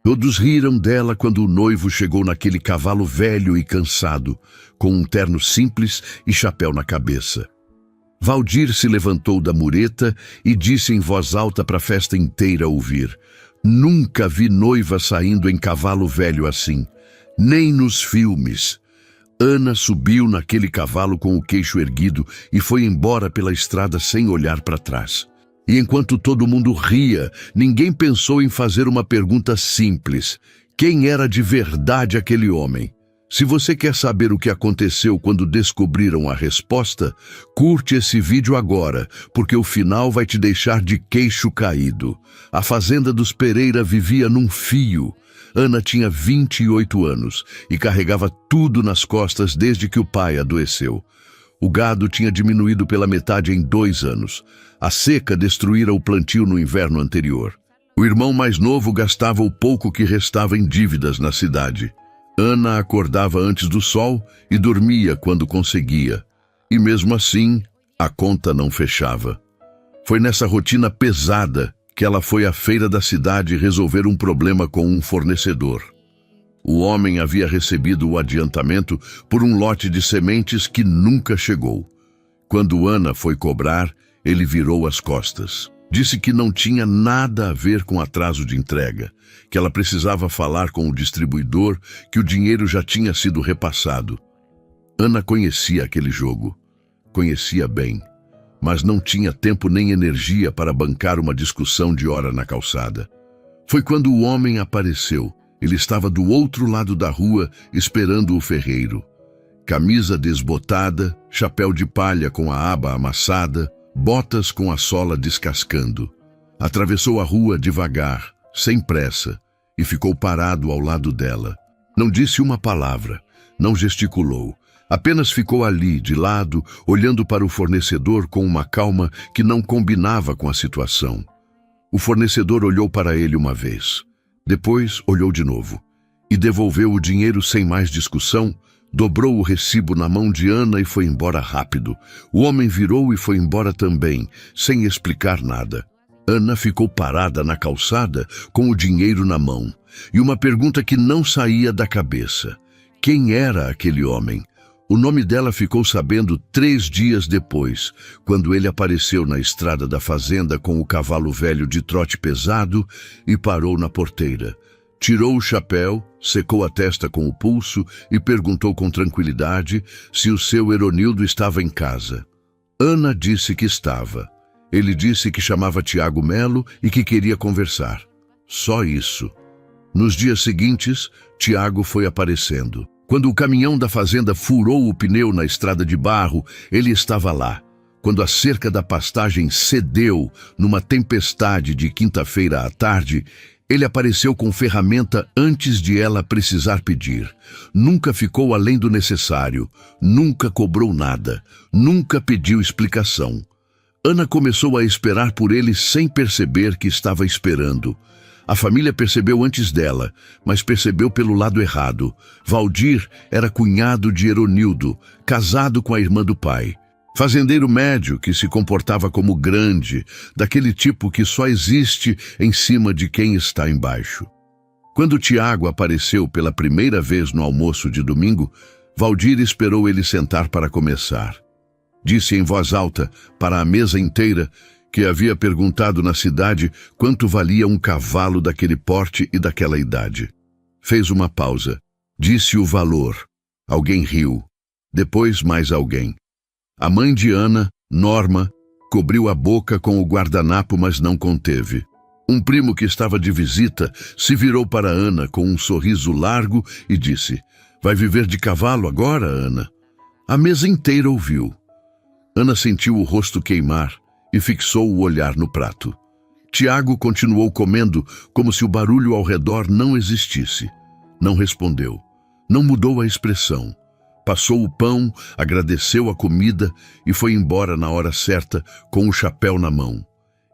Todos riram dela quando o noivo chegou naquele cavalo velho e cansado, com um terno simples e chapéu na cabeça. Valdir se levantou da mureta e disse em voz alta para a festa inteira ouvir: "Nunca vi noiva saindo em cavalo velho assim, nem nos filmes." Ana subiu naquele cavalo com o queixo erguido e foi embora pela estrada sem olhar para trás. E enquanto todo mundo ria, ninguém pensou em fazer uma pergunta simples: quem era de verdade aquele homem? Se você quer saber o que aconteceu quando descobriram a resposta, curte esse vídeo agora, porque o final vai te deixar de queixo caído. A fazenda dos Pereira vivia num fio. Ana tinha 28 anos e carregava tudo nas costas desde que o pai adoeceu. O gado tinha diminuído pela metade em 2 anos. A seca destruíra o plantio no inverno anterior. O irmão mais novo gastava o pouco que restava em dívidas na cidade. Ana acordava antes do sol e dormia quando conseguia. E mesmo assim, a conta não fechava. Foi nessa rotina pesada que ela foi à feira da cidade resolver um problema com um fornecedor. O homem havia recebido o adiantamento por um lote de sementes que nunca chegou. Quando Ana foi cobrar, ele virou as costas. Disse que não tinha nada a ver com atraso de entrega, que ela precisava falar com o distribuidor, que o dinheiro já tinha sido repassado. Ana conhecia aquele jogo. Conhecia bem, mas não tinha tempo nem energia para bancar uma discussão de hora na calçada. Foi quando o homem apareceu. Ele estava do outro lado da rua, esperando o ferreiro. Camisa desbotada, chapéu de palha com a aba amassada, botas com a sola descascando. Atravessou a rua devagar, sem pressa, e ficou parado ao lado dela. Não disse uma palavra, não gesticulou. Apenas ficou ali, de lado, olhando para o fornecedor com uma calma que não combinava com a situação. O fornecedor olhou para ele uma vez. Depois olhou de novo e devolveu o dinheiro sem mais discussão, dobrou o recibo na mão de Ana e foi embora rápido. O homem virou e foi embora também, sem explicar nada. Ana ficou parada na calçada com o dinheiro na mão e uma pergunta que não saía da cabeça: quem era aquele homem? O nome dela ficou sabendo 3 dias depois, quando ele apareceu na estrada da fazenda com o cavalo velho de trote pesado e parou na porteira. Tirou o chapéu, secou a testa com o pulso e perguntou com tranquilidade se o seu Eronildo estava em casa. Ana disse que estava. Ele disse que chamava Tiago Melo e que queria conversar. Só isso. Nos dias seguintes, Tiago foi aparecendo. Quando o caminhão da fazenda furou o pneu na estrada de barro, ele estava lá. Quando a cerca da pastagem cedeu numa tempestade de quinta-feira à tarde, ele apareceu com ferramenta antes de ela precisar pedir. Nunca ficou além do necessário, nunca cobrou nada, nunca pediu explicação. Ana começou a esperar por ele sem perceber que estava esperando. A família percebeu antes dela, mas percebeu pelo lado errado. Valdir era cunhado de Eronildo, casado com a irmã do pai. Fazendeiro médio que se comportava como grande, daquele tipo que só existe em cima de quem está embaixo. Quando Tiago apareceu pela primeira vez no almoço de domingo, Valdir esperou ele sentar para começar. Disse em voz alta para a mesa inteira que havia perguntado na cidade quanto valia um cavalo daquele porte e daquela idade. Fez uma pausa. Disse o valor. Alguém riu. Depois mais alguém. A mãe de Ana, Norma, cobriu a boca com o guardanapo, mas não conteve. Um primo que estava de visita se virou para Ana com um sorriso largo e disse: "Vai viver de cavalo agora, Ana?" A mesa inteira ouviu. Ana sentiu o rosto queimar e fixou o olhar no prato. Tiago continuou comendo como se o barulho ao redor não existisse. Não respondeu. Não mudou a expressão. Passou o pão, agradeceu a comida e foi embora na hora certa com o chapéu na mão.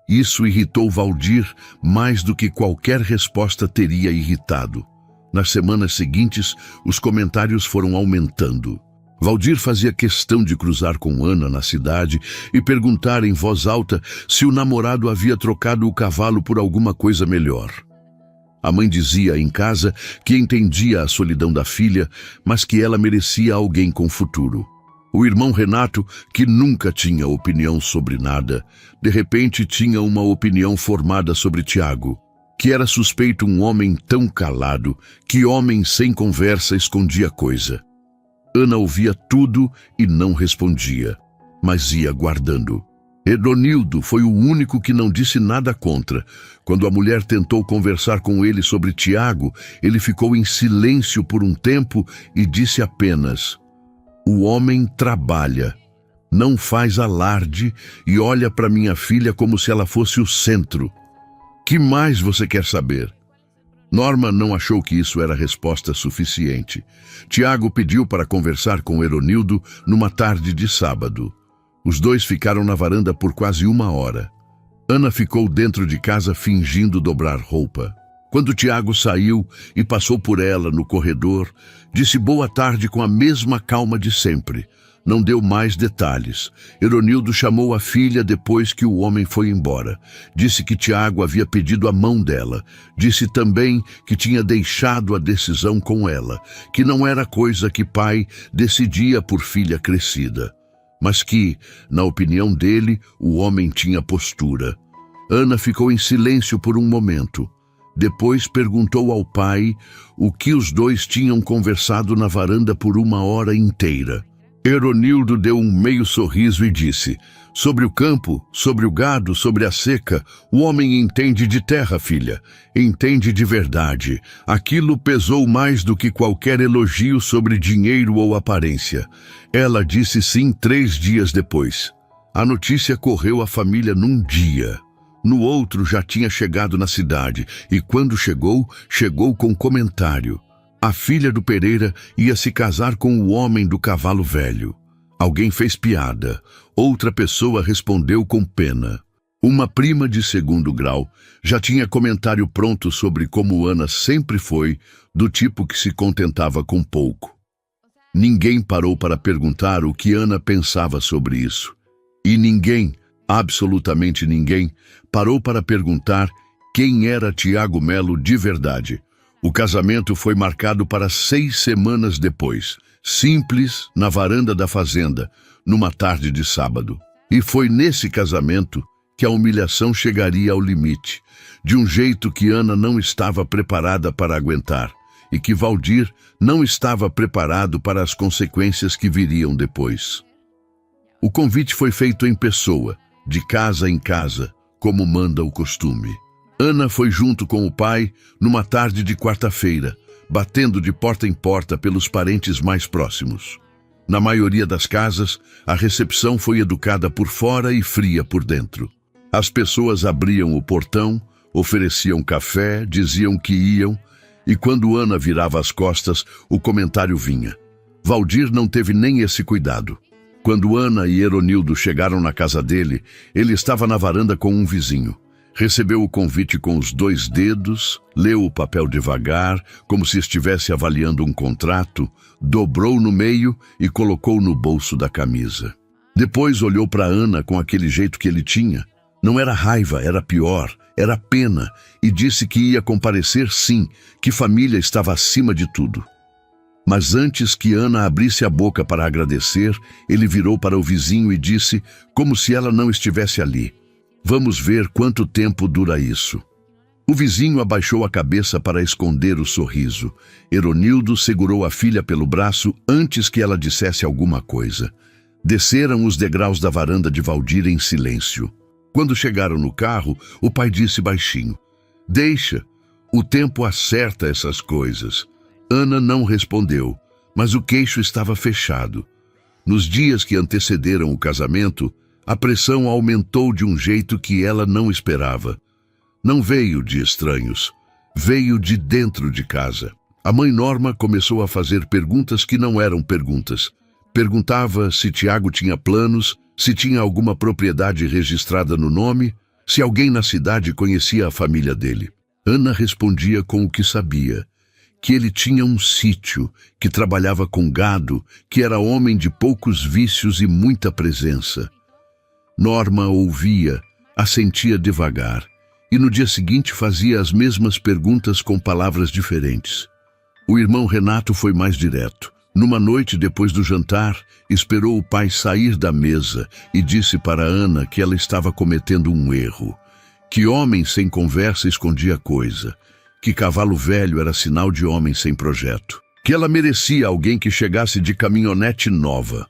Isso irritou Valdir mais do que qualquer resposta teria irritado. Nas semanas seguintes, os comentários foram aumentando. Valdir fazia questão de cruzar com Ana na cidade e perguntar em voz alta se o namorado havia trocado o cavalo por alguma coisa melhor. A mãe dizia em casa que entendia a solidão da filha, mas que ela merecia alguém com futuro. O irmão Renato, que nunca tinha opinião sobre nada, de repente tinha uma opinião formada sobre Tiago, que era suspeito um homem tão calado, que homem sem conversa escondia coisa. Ana ouvia tudo e não respondia, mas ia guardando. Eronildo foi o único que não disse nada contra. Quando a mulher tentou conversar com ele sobre Tiago, ele ficou em silêncio por um tempo e disse apenas: "O homem trabalha, não faz alarde e olha para minha filha como se ela fosse o centro. Que mais você quer saber?" Norma não achou que isso era resposta suficiente. Tiago pediu para conversar com Eronildo numa tarde de sábado. Os dois ficaram na varanda por quase 1 hora. Ana ficou dentro de casa fingindo dobrar roupa. Quando Tiago saiu e passou por ela no corredor, disse boa tarde com a mesma calma de sempre. Não deu mais detalhes. Eronildo chamou a filha depois que o homem foi embora. Disse que Tiago havia pedido a mão dela. Disse também que tinha deixado a decisão com ela, que não era coisa que pai decidia por filha crescida, mas que, na opinião dele, o homem tinha postura. Ana ficou em silêncio por um momento. Depois perguntou ao pai o que os dois tinham conversado na varanda por 1 hora inteira. Eronildo deu um meio sorriso e disse: "Sobre o campo, sobre o gado, sobre a seca, o homem entende de terra, filha. Entende de verdade. Aquilo pesou mais do que qualquer elogio sobre dinheiro ou aparência." Ela disse sim 3 dias depois. A notícia correu à família num dia. No outro já tinha chegado na cidade, e quando chegou, chegou com comentário: a filha do Pereira ia se casar com o homem do cavalo velho. Alguém fez piada. Outra pessoa respondeu com pena. Uma prima de 2º grau já tinha comentário pronto sobre como Ana sempre foi, do tipo que se contentava com pouco. Ninguém parou para perguntar o que Ana pensava sobre isso. E ninguém, absolutamente ninguém, parou para perguntar quem era Tiago Melo de verdade. O casamento foi marcado para 6 semanas depois, simples, na varanda da fazenda, numa tarde de sábado. E foi nesse casamento que a humilhação chegaria ao limite, de um jeito que Ana não estava preparada para aguentar, e que Valdir não estava preparado para as consequências que viriam depois. O convite foi feito em pessoa, de casa em casa, como manda o costume. Ana foi junto com o pai numa tarde de quarta-feira, batendo de porta em porta pelos parentes mais próximos. Na maioria das casas, a recepção foi educada por fora e fria por dentro. As pessoas abriam o portão, ofereciam café, diziam que iam, e quando Ana virava as costas, o comentário vinha. Valdir não teve nem esse cuidado. Quando Ana e Eronildo chegaram na casa dele, ele estava na varanda com um vizinho. Recebeu o convite com os 2 dedos, leu o papel devagar, como se estivesse avaliando um contrato, dobrou no meio e colocou no bolso da camisa. Depois olhou para Ana com aquele jeito que ele tinha. Não era raiva, era pior, era pena, e disse que ia comparecer sim, que família estava acima de tudo. Mas antes que Ana abrisse a boca para agradecer, ele virou para o vizinho e disse, como se ela não estivesse ali: "Vamos ver quanto tempo dura isso." O vizinho abaixou a cabeça para esconder o sorriso. Eronildo segurou a filha pelo braço antes que ela dissesse alguma coisa. Desceram os degraus da varanda de Valdir em silêncio. Quando chegaram no carro, o pai disse baixinho: "Deixa, o tempo acerta essas coisas." Ana não respondeu, mas o queixo estava fechado. Nos dias que antecederam o casamento, a pressão aumentou de um jeito que ela não esperava. Não veio de estranhos, veio de dentro de casa. A mãe Norma começou a fazer perguntas que não eram perguntas. Perguntava se Tiago tinha planos, se tinha alguma propriedade registrada no nome, se alguém na cidade conhecia a família dele. Ana respondia com o que sabia, que ele tinha um sítio, que trabalhava com gado, que era homem de poucos vícios e muita presença. Norma ouvia, assentia devagar, e no dia seguinte fazia as mesmas perguntas com palavras diferentes. O irmão Renato foi mais direto. Numa noite depois do jantar, esperou o pai sair da mesa e disse para Ana que ela estava cometendo um erro, que homem sem conversa escondia coisa, que cavalo velho era sinal de homem sem projeto, que ela merecia alguém que chegasse de caminhonete nova.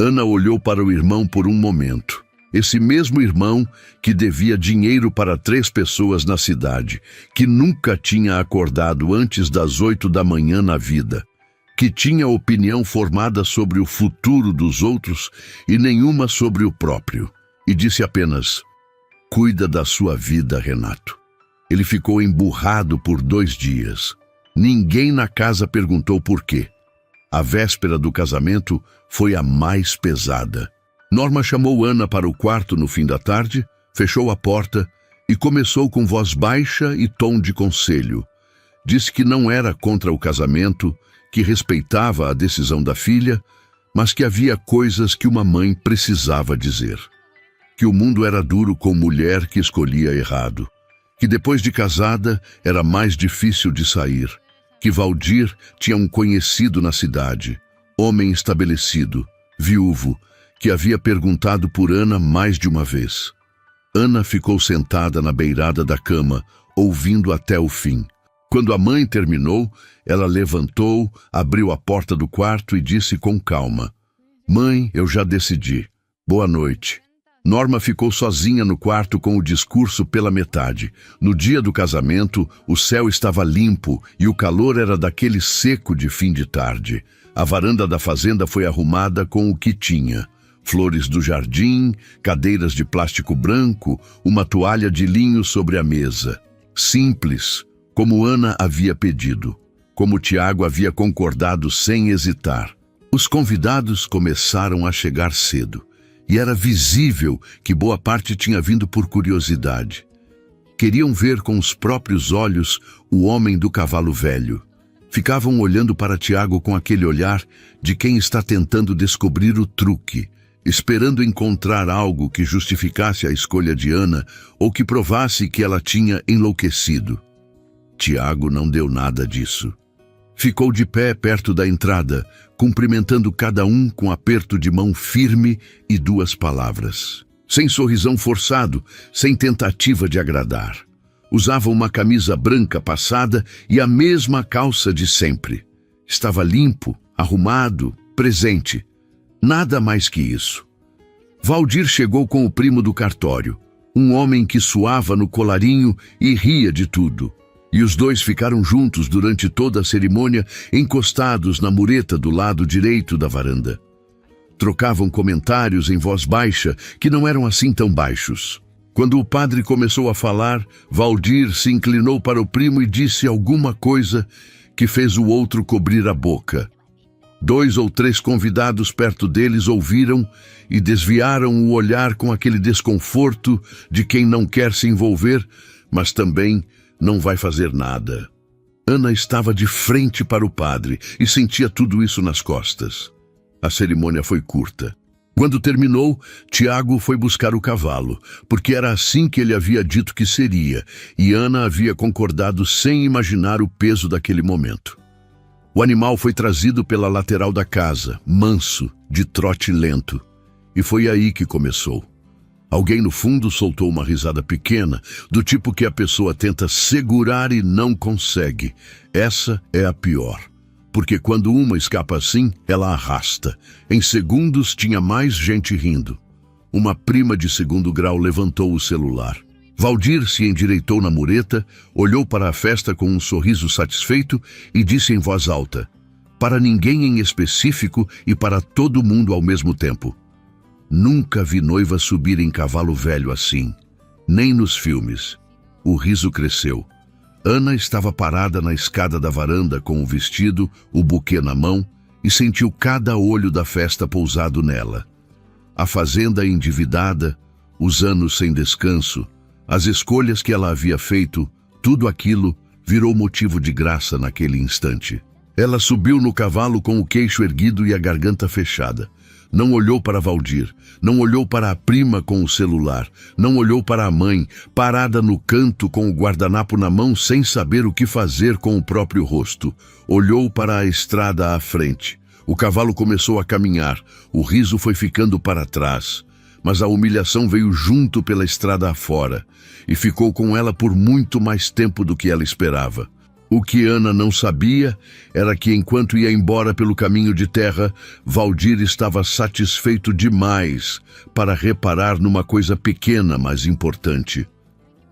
Ana olhou para o irmão por um momento. Esse mesmo irmão que devia dinheiro para 3 pessoas na cidade, que nunca tinha acordado antes das 8 da manhã na vida, que tinha opinião formada sobre o futuro dos outros e nenhuma sobre o próprio, e disse apenas: "Cuida da sua vida, Renato." Ele ficou emburrado por 2 dias. Ninguém na casa perguntou por quê. A véspera do casamento foi a mais pesada. Norma chamou Ana para o quarto no fim da tarde, fechou a porta e começou com voz baixa e tom de conselho. Disse que não era contra o casamento, que respeitava a decisão da filha, mas que havia coisas que uma mãe precisava dizer. Que o mundo era duro com mulher que escolhia errado. Que depois de casada era mais difícil de sair. Que Valdir tinha um conhecido na cidade, homem estabelecido, viúvo, que havia perguntado por Ana mais de uma vez. Ana ficou sentada na beirada da cama, ouvindo até o fim. Quando a mãe terminou, ela levantou, abriu a porta do quarto e disse com calma: "Mãe, eu já decidi. Boa noite." Norma ficou sozinha no quarto com o discurso pela metade. No dia do casamento, o céu estava limpo e o calor era daquele seco de fim de tarde. A varanda da fazenda foi arrumada com o que tinha: flores do jardim, cadeiras de plástico branco, uma toalha de linho sobre a mesa. Simples, como Ana havia pedido, como Tiago havia concordado sem hesitar. Os convidados começaram a chegar cedo, e era visível que boa parte tinha vindo por curiosidade. Queriam ver com os próprios olhos o homem do cavalo velho. Ficavam olhando para Tiago com aquele olhar de quem está tentando descobrir o truque, esperando encontrar algo que justificasse a escolha de Ana ou que provasse que ela tinha enlouquecido. Tiago não deu nada disso. Ficou de pé perto da entrada, cumprimentando cada um com aperto de mão firme e 2 palavras. Sem sorrisão forçado, sem tentativa de agradar. Usava uma camisa branca passada e a mesma calça de sempre. Estava limpo, arrumado, presente. Nada mais que isso. Valdir chegou com o primo do cartório, um homem que suava no colarinho e ria de tudo. E os 2 ficaram juntos durante toda a cerimônia, encostados na mureta do lado direito da varanda. Trocavam comentários em voz baixa, que não eram assim tão baixos. Quando o padre começou a falar, Valdir se inclinou para o primo e disse alguma coisa que fez o outro cobrir a boca. 2 ou 3 convidados perto deles ouviram e desviaram o olhar com aquele desconforto de quem não quer se envolver, mas também não vai fazer nada. Ana estava de frente para o padre e sentia tudo isso nas costas. A cerimônia foi curta. Quando terminou, Tiago foi buscar o cavalo, porque era assim que ele havia dito que seria, e Ana havia concordado sem imaginar o peso daquele momento. O animal foi trazido pela lateral da casa, manso, de trote lento, e foi aí que começou. Alguém no fundo soltou uma risada pequena, do tipo que a pessoa tenta segurar e não consegue. Essa é a pior, porque quando uma escapa assim, ela arrasta. Em segundos tinha mais gente rindo. Uma prima de 2º grau levantou o celular. Valdir se endireitou na mureta, olhou para a festa com um sorriso satisfeito e disse em voz alta, para ninguém em específico e para todo mundo ao mesmo tempo: "Nunca vi noiva subir em cavalo velho assim, nem nos filmes." O riso cresceu. Ana estava parada na escada da varanda com o vestido, o buquê na mão, e sentiu cada olho da festa pousado nela. A fazenda endividada, os anos sem descanso, as escolhas que ela havia feito, tudo aquilo virou motivo de graça naquele instante. Ela subiu no cavalo com o queixo erguido e a garganta fechada. Não olhou para Valdir, não olhou para a prima com o celular, não olhou para a mãe, parada no canto com o guardanapo na mão sem saber o que fazer com o próprio rosto. Olhou para a estrada à frente. O cavalo começou a caminhar, o riso foi ficando para trás. Mas a humilhação veio junto pela estrada afora e ficou com ela por muito mais tempo do que ela esperava. O que Ana não sabia era que, enquanto ia embora pelo caminho de terra, Valdir estava satisfeito demais para reparar numa coisa pequena, mas importante.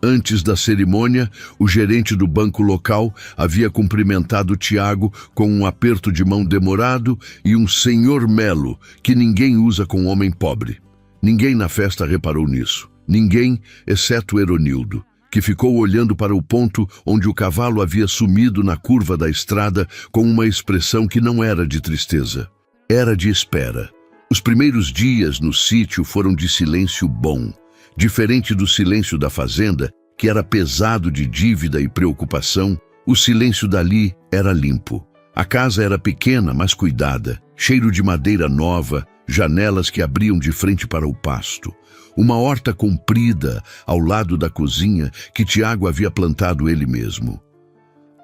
Antes da cerimônia, o gerente do banco local havia cumprimentado Tiago com um aperto de mão demorado e um senhor Melo, que ninguém usa com homem pobre. Ninguém na festa reparou nisso. Ninguém, exceto Eronildo, que ficou olhando para o ponto onde o cavalo havia sumido na curva da estrada com uma expressão que não era de tristeza. Era de espera. Os primeiros dias no sítio foram de silêncio bom, diferente do silêncio da fazenda, que era pesado de dívida e preocupação. O silêncio dali era limpo. A casa era pequena, mas cuidada, cheiro de madeira nova, janelas que abriam de frente para o pasto. Uma horta comprida ao lado da cozinha que Tiago havia plantado ele mesmo.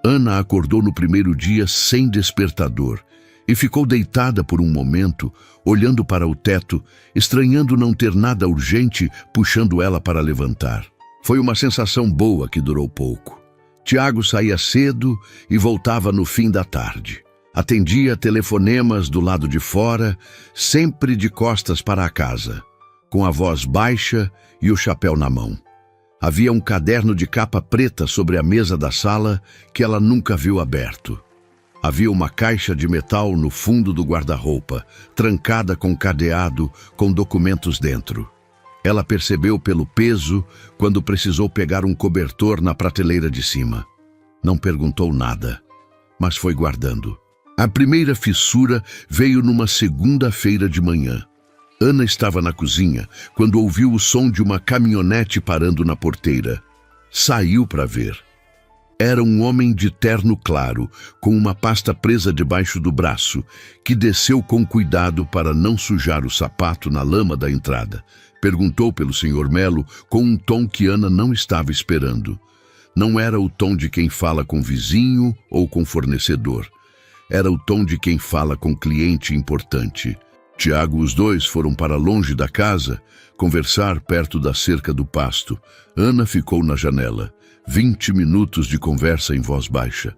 Ana acordou no primeiro dia sem despertador e ficou deitada por um momento, olhando para o teto, estranhando não ter nada urgente puxando ela para levantar. Foi uma sensação boa que durou pouco. Tiago saía cedo e voltava no fim da tarde. Atendia telefonemas do lado de fora, sempre de costas para a casa, com a voz baixa e o chapéu na mão. Havia um caderno de capa preta sobre a mesa da sala que ela nunca viu aberto. Havia uma caixa de metal no fundo do guarda-roupa, trancada com cadeado, com documentos dentro. Ela percebeu pelo peso quando precisou pegar um cobertor na prateleira de cima. Não perguntou nada, mas foi guardando. A primeira fissura veio numa segunda-feira de manhã. Ana estava na cozinha quando ouviu o som de uma caminhonete parando na porteira. Saiu para ver. Era um homem de terno claro, com uma pasta presa debaixo do braço, que desceu com cuidado para não sujar o sapato na lama da entrada. Perguntou pelo Sr. Melo com um tom que Ana não estava esperando. Não era o tom de quem fala com vizinho ou com fornecedor. Era o tom de quem fala com cliente importante. Tiago e os dois foram para longe da casa, conversar perto da cerca do pasto. Ana ficou na janela. 20 minutos de conversa em voz baixa.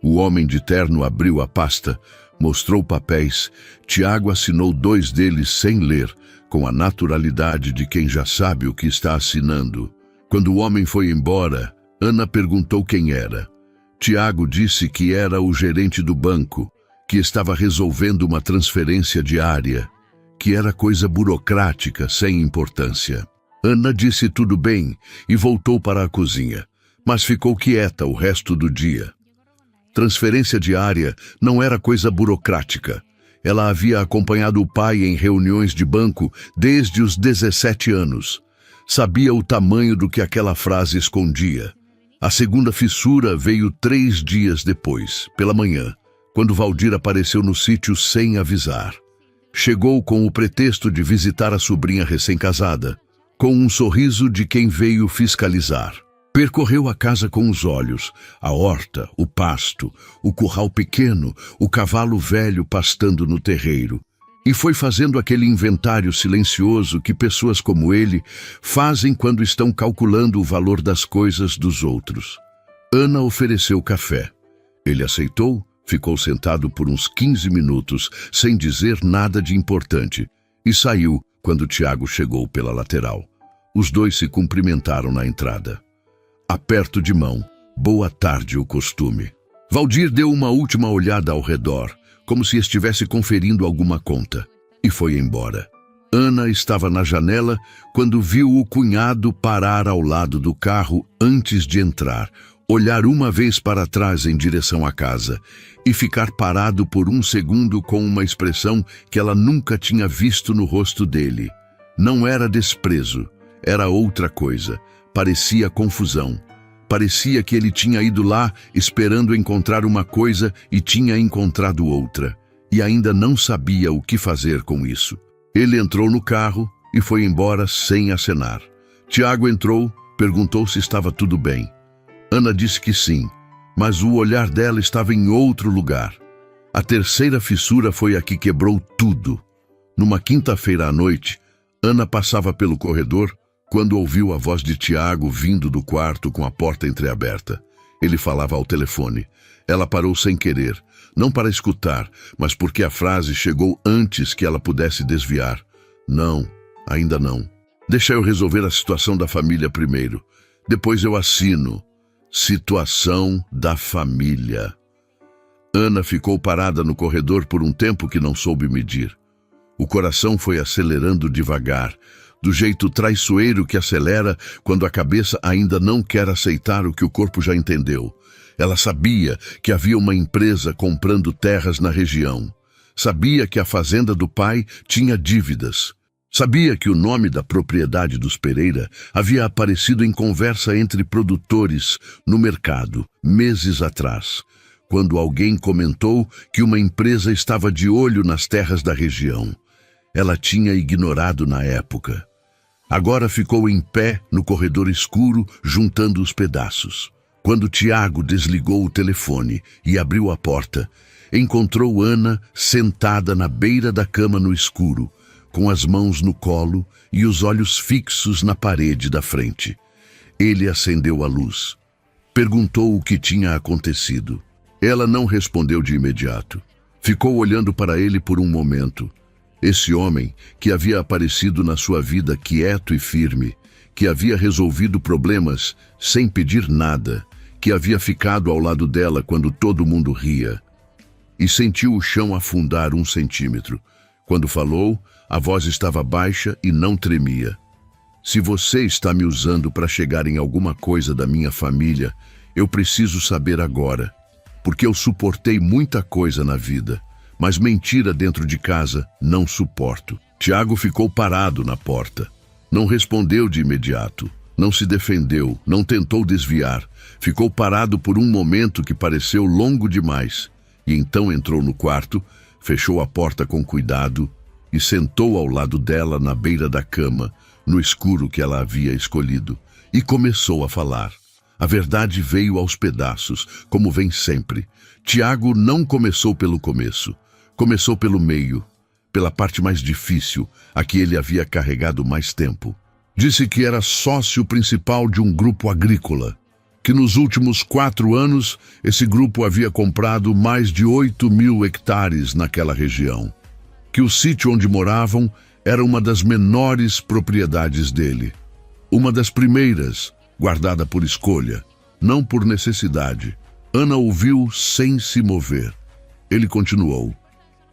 O homem de terno abriu a pasta, mostrou papéis. Tiago assinou 2 deles sem ler, com a naturalidade de quem já sabe o que está assinando. Quando o homem foi embora, Ana perguntou quem era. Tiago disse que era o gerente do banco, que estava resolvendo uma transferência diária, que era coisa burocrática, sem importância. Ana disse tudo bem e voltou para a cozinha, mas ficou quieta o resto do dia. Transferência diária não era coisa burocrática. Ela havia acompanhado o pai em reuniões de banco desde os 17 anos. Sabia o tamanho do que aquela frase escondia. A segunda fissura veio 3 dias depois, pela manhã, quando Valdir apareceu no sítio sem avisar. Chegou com o pretexto de visitar a sobrinha recém-casada, com um sorriso de quem veio fiscalizar. Percorreu a casa com os olhos, a horta, o pasto, o curral pequeno, o cavalo velho pastando no terreiro, e foi fazendo aquele inventário silencioso que pessoas como ele fazem quando estão calculando o valor das coisas dos outros. Ana ofereceu café. Ele aceitou, ficou sentado por uns 15 minutos, sem dizer nada de importante, e saiu quando Tiago chegou pela lateral. Os dois se cumprimentaram na entrada. Aperto de mão, boa tarde o costume. Valdir deu uma última olhada ao redor, como se estivesse conferindo alguma conta, e foi embora. Ana estava na janela quando viu o cunhado parar ao lado do carro antes de entrar, olhar uma vez para trás em direção à casa e ficar parado por um segundo com uma expressão que ela nunca tinha visto no rosto dele. Não era desprezo, era outra coisa, parecia confusão. Parecia que ele tinha ido lá esperando encontrar uma coisa e tinha encontrado outra, e ainda não sabia o que fazer com isso. Ele entrou no carro e foi embora sem acenar. Tiago entrou, perguntou se estava tudo bem. Ana disse que sim, mas o olhar dela estava em outro lugar. A terceira fissura foi a que quebrou tudo. Numa quinta-feira à noite, Ana passava pelo corredor quando ouviu a voz de Tiago vindo do quarto com a porta entreaberta. Ele falava ao telefone. Ela parou sem querer, não para escutar, mas porque a frase chegou antes que ela pudesse desviar. Não, ainda não. Deixa eu resolver a situação da família primeiro. Depois eu assino. Situação da família. Ana ficou parada no corredor por um tempo que não soube medir. O coração foi acelerando devagar, do jeito traiçoeiro que acelera quando a cabeça ainda não quer aceitar o que o corpo já entendeu. Ela sabia que havia uma empresa comprando terras na região. Sabia que a fazenda do pai tinha dívidas. Sabia que o nome da propriedade dos Pereira havia aparecido em conversa entre produtores no mercado, meses atrás, quando alguém comentou que uma empresa estava de olho nas terras da região. Ela tinha ignorado na época. Agora ficou em pé no corredor escuro, juntando os pedaços. Quando Tiago desligou o telefone e abriu a porta, encontrou Ana sentada na beira da cama no escuro, com as mãos no colo e os olhos fixos na parede da frente. Ele acendeu a luz. Perguntou o que tinha acontecido. Ela não respondeu de imediato. Ficou olhando para ele por um momento. Esse homem, que havia aparecido na sua vida quieto e firme, que havia resolvido problemas sem pedir nada, que havia ficado ao lado dela quando todo mundo ria. E sentiu o chão afundar 1 centímetro. Quando falou, a voz estava baixa e não tremia. Se você está me usando para chegar em alguma coisa da minha família, eu preciso saber agora, porque eu suportei muita coisa na vida. Mas mentira dentro de casa não suporto. Tiago ficou parado na porta. Não respondeu de imediato. Não se defendeu. Não tentou desviar. Ficou parado por um momento que pareceu longo demais. E então entrou no quarto, fechou a porta com cuidado e sentou ao lado dela na beira da cama, no escuro que ela havia escolhido, e começou a falar. A verdade veio aos pedaços, como vem sempre. Tiago não começou pelo começo. Começou pelo meio, pela parte mais difícil, a que ele havia carregado mais tempo. Disse que era sócio principal de um grupo agrícola, que nos últimos 4 anos esse grupo havia comprado mais de 8.000 hectares naquela região, que o sítio onde moravam era uma das menores propriedades dele, uma das primeiras, guardada por escolha, não por necessidade. Ana ouviu sem se mover. Ele continuou.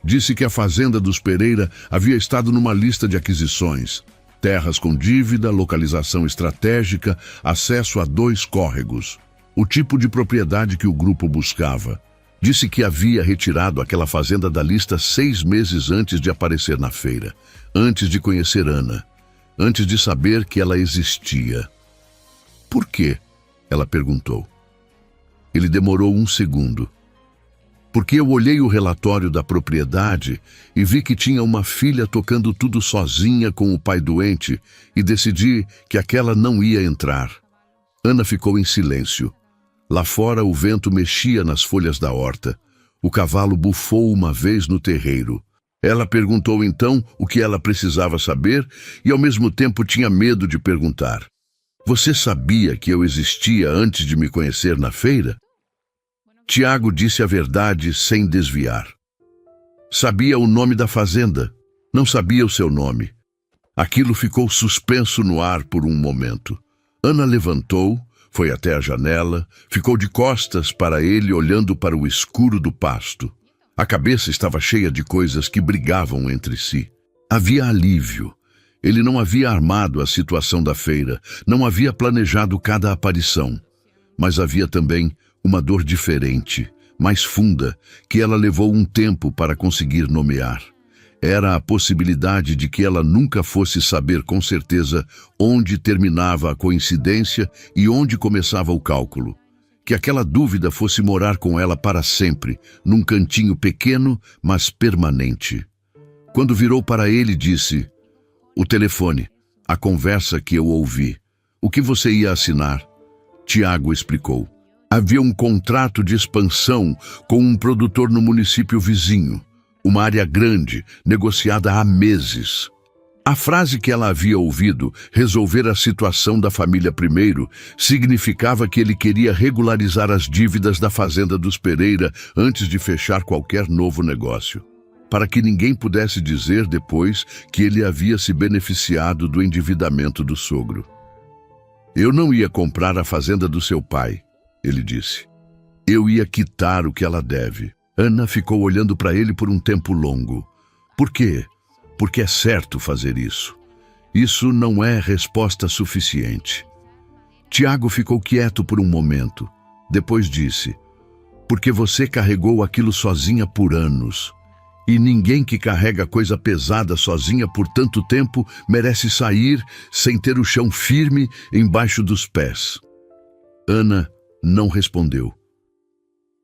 Disse que a fazenda dos Pereira havia estado numa lista de aquisições. Terras com dívida, localização estratégica, acesso a 2 córregos. O tipo de propriedade que o grupo buscava. Disse que havia retirado aquela fazenda da lista 6 meses antes de aparecer na feira. Antes de conhecer Ana. Antes de saber que ela existia. Por quê? Ela perguntou. Ele demorou 1 segundo. Porque eu olhei o relatório da propriedade e vi que tinha uma filha tocando tudo sozinha com o pai doente e decidi que aquela não ia entrar. Ana ficou em silêncio. Lá fora o vento mexia nas folhas da horta. O cavalo bufou uma vez no terreiro. Ela perguntou então o que ela precisava saber e ao mesmo tempo tinha medo de perguntar. Você sabia que eu existia antes de me conhecer na feira? Tiago disse a verdade sem desviar. Sabia o nome da fazenda, não sabia o seu nome. Aquilo ficou suspenso no ar por um momento. Ana levantou, foi até a janela, ficou de costas para ele olhando para o escuro do pasto. A cabeça estava cheia de coisas que brigavam entre si. Havia alívio. Ele não havia armado a situação da feira, não havia planejado cada aparição. Mas havia também uma dor diferente, mais funda, que ela levou um tempo para conseguir nomear. Era a possibilidade de que ela nunca fosse saber com certeza onde terminava a coincidência e onde começava o cálculo. Que aquela dúvida fosse morar com ela para sempre, num cantinho pequeno, mas permanente. Quando virou para ele, disse: "O telefone, a conversa que eu ouvi. O que você ia assinar?" Tiago explicou. Havia um contrato de expansão com um produtor no município vizinho. Uma área grande, negociada há meses. A frase que ela havia ouvido, resolver a situação da família primeiro, significava que ele queria regularizar as dívidas da fazenda dos Pereira antes de fechar qualquer novo negócio, para que ninguém pudesse dizer depois que ele havia se beneficiado do endividamento do sogro. "Eu não ia comprar a fazenda do seu pai", ele disse. "Eu ia quitar o que ela deve." Ana ficou olhando para ele por um tempo longo. "Por quê?" "Porque é certo fazer isso. Isso não é resposta suficiente." Tiago ficou quieto por um momento. Depois disse: "Porque você carregou aquilo sozinha por anos. E ninguém que carrega coisa pesada sozinha por tanto tempo merece sair sem ter o chão firme embaixo dos pés." Ana não respondeu.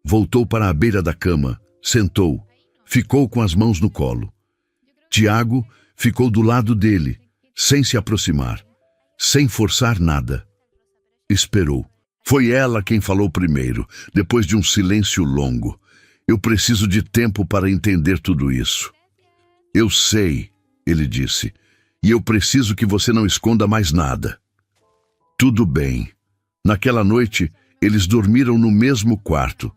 Voltou para a beira da cama, sentou, ficou com as mãos no colo. Tiago ficou do lado dele, sem se aproximar, sem forçar nada. Esperou. Foi ela quem falou primeiro, depois de um silêncio longo. "Eu preciso de tempo para entender tudo isso." "Eu sei", ele disse, "e eu preciso que você não esconda mais nada." Tudo bem. Naquela noite, eles dormiram no mesmo quarto,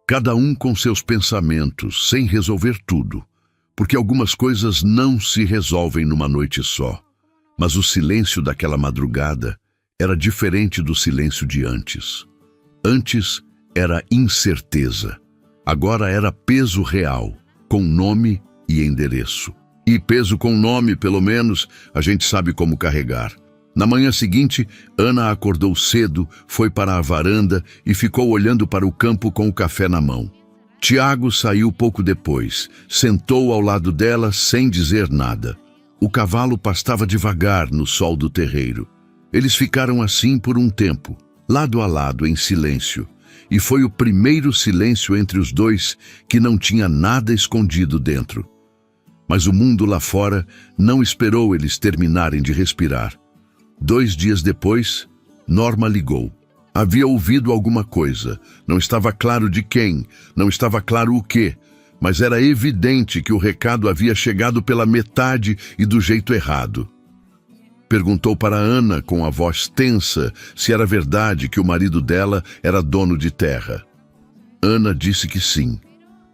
cada um com seus pensamentos, sem resolver tudo. Porque algumas coisas não se resolvem numa noite só. Mas o silêncio daquela madrugada era diferente do silêncio de antes. Antes era incerteza. Agora era peso real, com nome e endereço. E peso com nome, pelo menos, a gente sabe como carregar. Na manhã seguinte, Ana acordou cedo, foi para a varanda e ficou olhando para o campo com o café na mão. Tiago saiu pouco depois, sentou ao lado dela sem dizer nada. O cavalo pastava devagar no sol do terreiro. Eles ficaram assim por um tempo, lado a lado, em silêncio. E foi o primeiro silêncio entre os dois que não tinha nada escondido dentro. Mas o mundo lá fora não esperou eles terminarem de respirar. 2 dias depois, Norma ligou. Havia ouvido alguma coisa, não estava claro de quem, não estava claro o quê, mas era evidente que o recado havia chegado pela metade e do jeito errado. Perguntou para Ana, com a voz tensa, se era verdade que o marido dela era dono de terra. Ana disse que sim.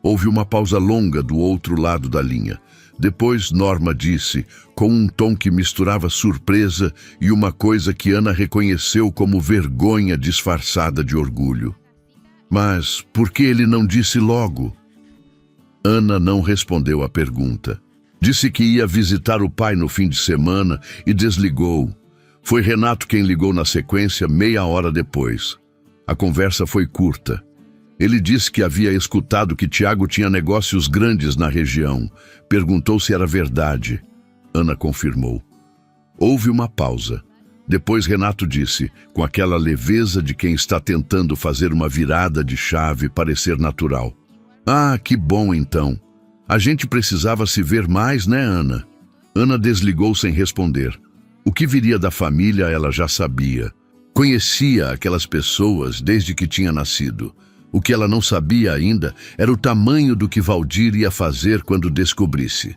Houve uma pausa longa do outro lado da linha. Depois Norma disse, com um tom que misturava surpresa e uma coisa que Ana reconheceu como vergonha disfarçada de orgulho. "Mas por que ele não disse logo?" Ana não respondeu à pergunta. Disse que ia visitar o pai no fim de semana e desligou. Foi Renato quem ligou na sequência meia hora depois. A conversa foi curta. Ele disse que havia escutado que Tiago tinha negócios grandes na região. Perguntou se era verdade. Ana confirmou. Houve uma pausa. Depois Renato disse, com aquela leveza de quem está tentando fazer uma virada de chave parecer natural: "Ah, que bom então. A gente precisava se ver mais, né, Ana?" Ana desligou sem responder. O que viria da família ela já sabia. Conhecia aquelas pessoas desde que tinha nascido. O que ela não sabia ainda era o tamanho do que Valdir ia fazer quando descobrisse.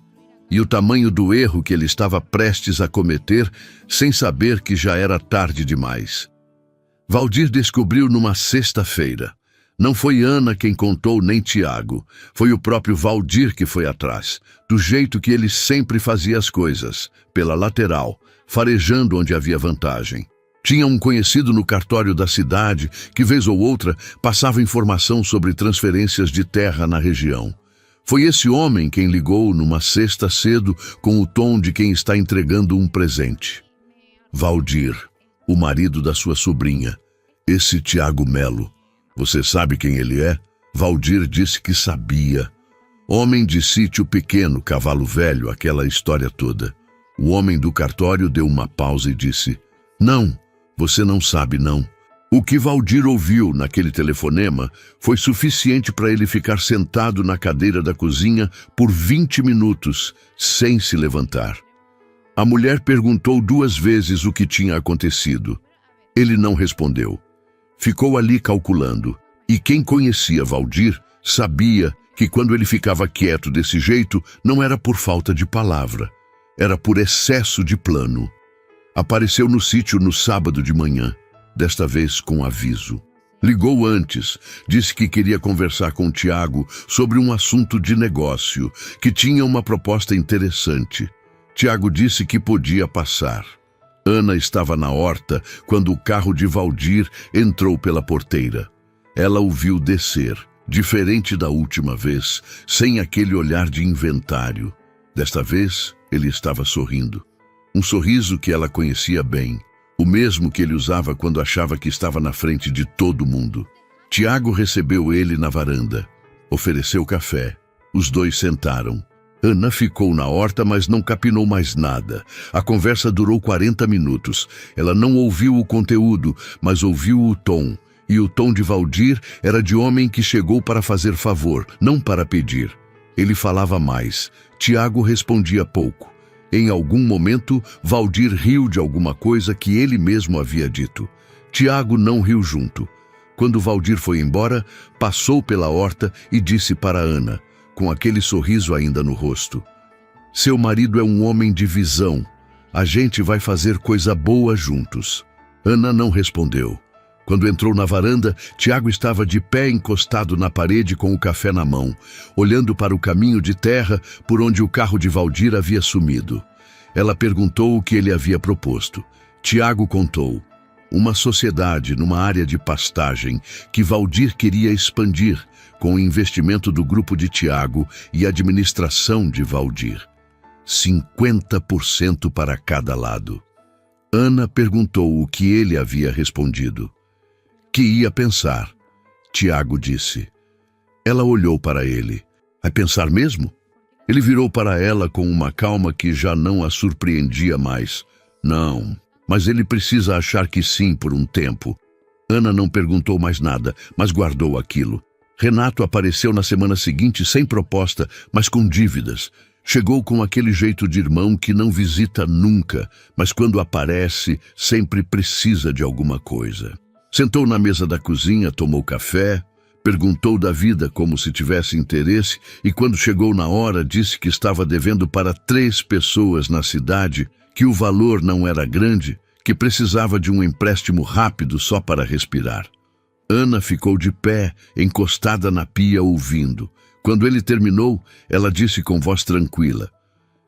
E o tamanho do erro que ele estava prestes a cometer, sem saber que já era tarde demais. Valdir descobriu numa sexta-feira. Não foi Ana quem contou, nem Tiago. Foi o próprio Valdir que foi atrás, do jeito que ele sempre fazia as coisas, pela lateral, farejando onde havia vantagem. Tinha um conhecido no cartório da cidade que, vez ou outra, passava informação sobre transferências de terra na região. Foi esse homem quem ligou numa sexta cedo com o tom de quem está entregando um presente. Valdir, o marido da sua sobrinha. Esse Tiago Melo. Você sabe quem ele é? Valdir disse que sabia. Homem de sítio pequeno, cavalo velho, aquela história toda. O homem do cartório deu uma pausa e disse: Não, você não sabe não. O que Valdir ouviu naquele telefonema foi suficiente para ele ficar sentado na cadeira da cozinha por 20 minutos, sem se levantar. A mulher perguntou 2 vezes o que tinha acontecido. Ele não respondeu. Ficou ali calculando. E quem conhecia Valdir sabia que quando ele ficava quieto desse jeito, não era por falta de palavra. Era por excesso de plano. Apareceu no sítio no sábado de manhã. Desta vez com aviso. Ligou antes, disse que queria conversar com Tiago sobre um assunto de negócio, que tinha uma proposta interessante. Tiago disse que podia passar. Ana estava na horta quando o carro de Valdir entrou pela porteira. Ela o viu descer, diferente da última vez, sem aquele olhar de inventário. Desta vez, ele estava sorrindo. Um sorriso que ela conhecia bem. O mesmo que ele usava quando achava que estava na frente de todo mundo. Tiago recebeu ele na varanda. Ofereceu café. Os dois sentaram. Ana ficou na horta, mas não capinou mais nada. A conversa durou 40 minutos. Ela não ouviu o conteúdo, mas ouviu o tom. E o tom de Valdir era de homem que chegou para fazer favor, não para pedir. Ele falava mais. Tiago respondia pouco. Em algum momento, Valdir riu de alguma coisa que ele mesmo havia dito. Tiago não riu junto. Quando Valdir foi embora, passou pela horta e disse para Ana, com aquele sorriso ainda no rosto: Seu marido é um homem de visão. A gente vai fazer coisa boa juntos. Ana não respondeu. Quando entrou na varanda, Tiago estava de pé encostado na parede com o café na mão, olhando para o caminho de terra por onde o carro de Valdir havia sumido. Ela perguntou o que ele havia proposto. Tiago contou. Uma sociedade numa área de pastagem que Valdir queria expandir, com o investimento do grupo de Tiago e administração de Valdir. 50% para cada lado. Ana perguntou o que ele havia respondido. Que ia pensar. Tiago disse. Ela olhou para ele. Vai pensar mesmo? Ele virou para ela com uma calma que já não a surpreendia mais. Não, mas ele precisa achar que sim por um tempo. Ana não perguntou mais nada, mas guardou aquilo. Renato apareceu na semana seguinte sem proposta, mas com dívidas. Chegou com aquele jeito de irmão que não visita nunca, mas quando aparece, sempre precisa de alguma coisa. Sentou na mesa da cozinha, tomou café, perguntou da vida como se tivesse interesse e quando chegou na hora disse que estava devendo para 3 pessoas na cidade, que o valor não era grande, que precisava de um empréstimo rápido só para respirar. Ana ficou de pé, encostada na pia, ouvindo. Quando ele terminou, ela disse com voz tranquila: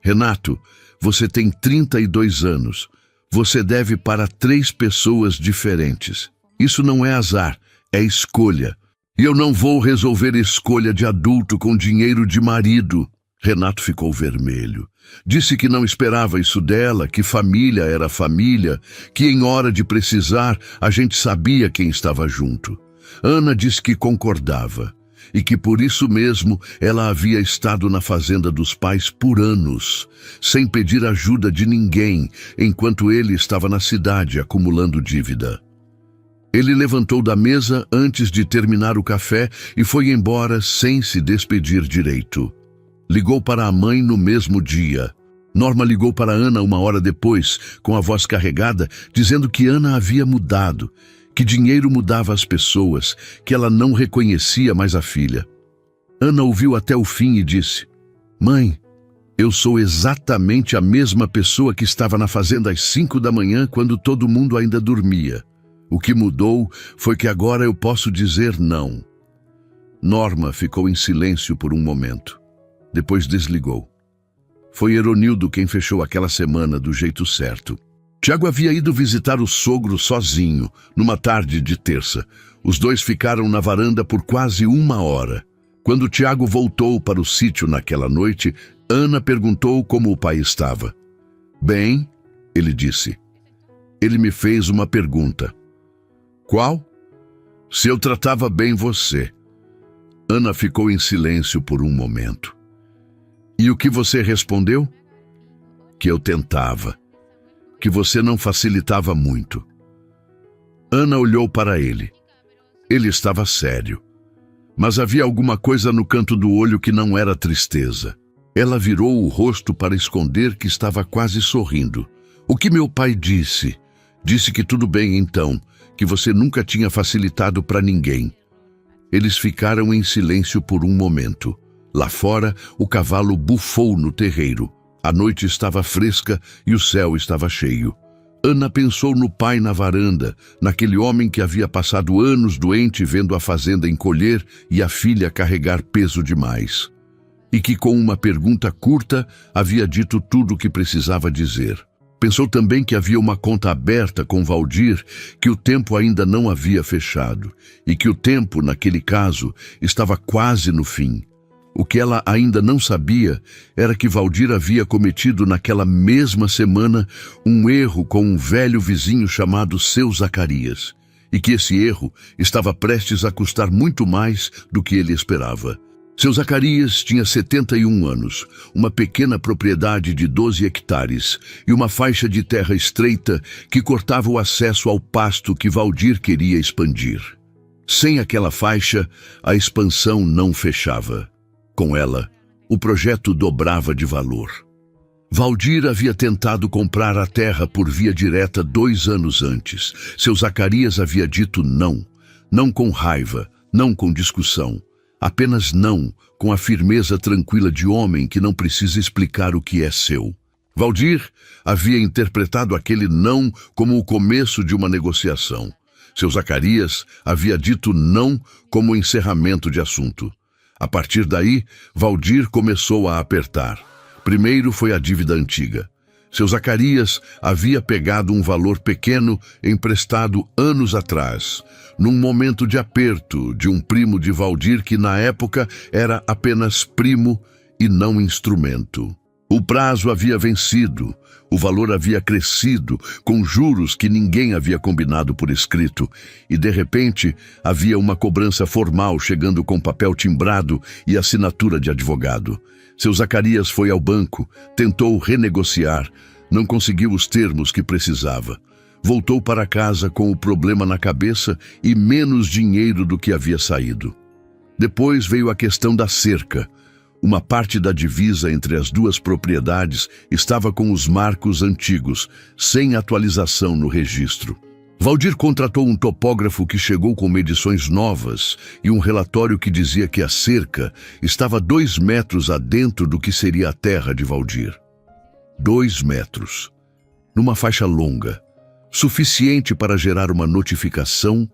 Renato, você tem 32 anos. Você deve para 3 pessoas diferentes. Isso não é azar, é escolha. E eu não vou resolver escolha de adulto com dinheiro de marido. Renato ficou vermelho. Disse que não esperava isso dela, que família era família, que em hora de precisar a gente sabia quem estava junto. Ana disse que concordava e que por isso mesmo ela havia estado na fazenda dos pais por anos, sem pedir ajuda de ninguém, enquanto ele estava na cidade acumulando dívida. Ele levantou da mesa antes de terminar o café e foi embora sem se despedir direito. Ligou para a mãe no mesmo dia. Norma ligou para Ana 1 hora depois, com a voz carregada, dizendo que Ana havia mudado, que dinheiro mudava as pessoas, que ela não reconhecia mais a filha. Ana ouviu até o fim e disse: Mãe, eu sou exatamente a mesma pessoa que estava na fazenda às 5 da manhã quando todo mundo ainda dormia. O que mudou foi que agora eu posso dizer não. Norma ficou em silêncio por um momento. Depois desligou. Foi Eronildo quem fechou aquela semana do jeito certo. Tiago havia ido visitar o sogro sozinho, numa tarde de terça. Os dois ficaram na varanda por quase 1 hora. Quando Tiago voltou para o sítio naquela noite, Ana perguntou como o pai estava. Bem, ele disse. Ele me fez uma pergunta. Qual? Se eu tratava bem você. Ana ficou em silêncio por um momento. E o que você respondeu? Que eu tentava. Que você não facilitava muito. Ana olhou para ele. Ele estava sério. Mas havia alguma coisa no canto do olho que não era tristeza. Ela virou o rosto para esconder que estava quase sorrindo. O que meu pai disse? Disse que tudo bem então, que você nunca tinha facilitado para ninguém. Eles ficaram em silêncio por um momento. Lá fora, o cavalo bufou no terreiro. A noite estava fresca e o céu estava cheio. Ana pensou no pai na varanda, naquele homem que havia passado anos doente vendo a fazenda encolher e a filha carregar peso demais. E que com uma pergunta curta havia dito tudo o que precisava dizer. Pensou também que havia uma conta aberta com Valdir, que o tempo ainda não havia fechado, e que o tempo, naquele caso, estava quase no fim. O que ela ainda não sabia era que Valdir havia cometido naquela mesma semana um erro com um velho vizinho chamado Seu Zacarias, e que esse erro estava prestes a custar muito mais do que ele esperava. Seu Zacarias tinha 71 anos, uma pequena propriedade de 12 hectares e uma faixa de terra estreita que cortava o acesso ao pasto que Valdir queria expandir. Sem aquela faixa, a expansão não fechava. Com ela, o projeto dobrava de valor. Valdir havia tentado comprar a terra por via direta 2 anos antes. Seu Zacarias havia dito não, não com raiva, não com discussão. Apenas não, com a firmeza tranquila de homem que não precisa explicar o que é seu. Valdir havia interpretado aquele não como o começo de uma negociação. Seu Zacarias havia dito não como o encerramento de assunto. A partir daí, Valdir começou a apertar. Primeiro foi a dívida antiga. Seu Zacarias havia pegado um valor pequeno emprestado anos atrás, num momento de aperto de um primo de Valdir que na época era apenas primo e não instrumento. O prazo havia vencido, o valor havia crescido, com juros que ninguém havia combinado por escrito, e de repente havia uma cobrança formal chegando com papel timbrado e assinatura de advogado. Seu Zacarias foi ao banco, tentou renegociar, não conseguiu os termos que precisava. Voltou para casa com o problema na cabeça e menos dinheiro do que havia saído. Depois veio a questão da cerca. Uma parte da divisa entre as duas propriedades estava com os marcos antigos, sem atualização no registro. Valdir contratou um topógrafo que chegou com medições novas e um relatório que dizia que a cerca estava 2 metros adentro do que seria a terra de Valdir. 2 metros. Numa faixa longa, suficiente para gerar uma notificação,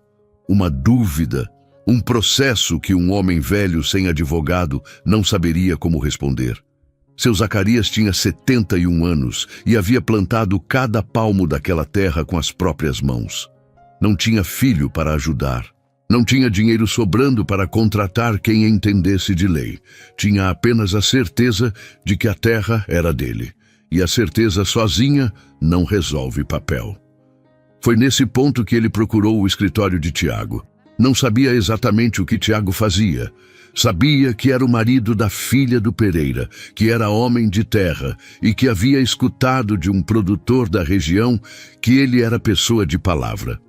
uma dúvida, um processo que um homem velho sem advogado não saberia como responder. Seu Zacarias tinha 71 anos e havia plantado cada palmo daquela terra com as próprias mãos. Não tinha filho para ajudar. Não tinha dinheiro sobrando para contratar quem entendesse de lei. Tinha apenas a certeza de que a terra era dele. E a certeza sozinha não resolve papel. Foi nesse ponto que ele procurou o escritório de Tiago. Não sabia exatamente o que Tiago fazia. Sabia que era o marido da filha do Pereira, que era homem de terra e que havia escutado de um produtor da região que ele era pessoa de palavra.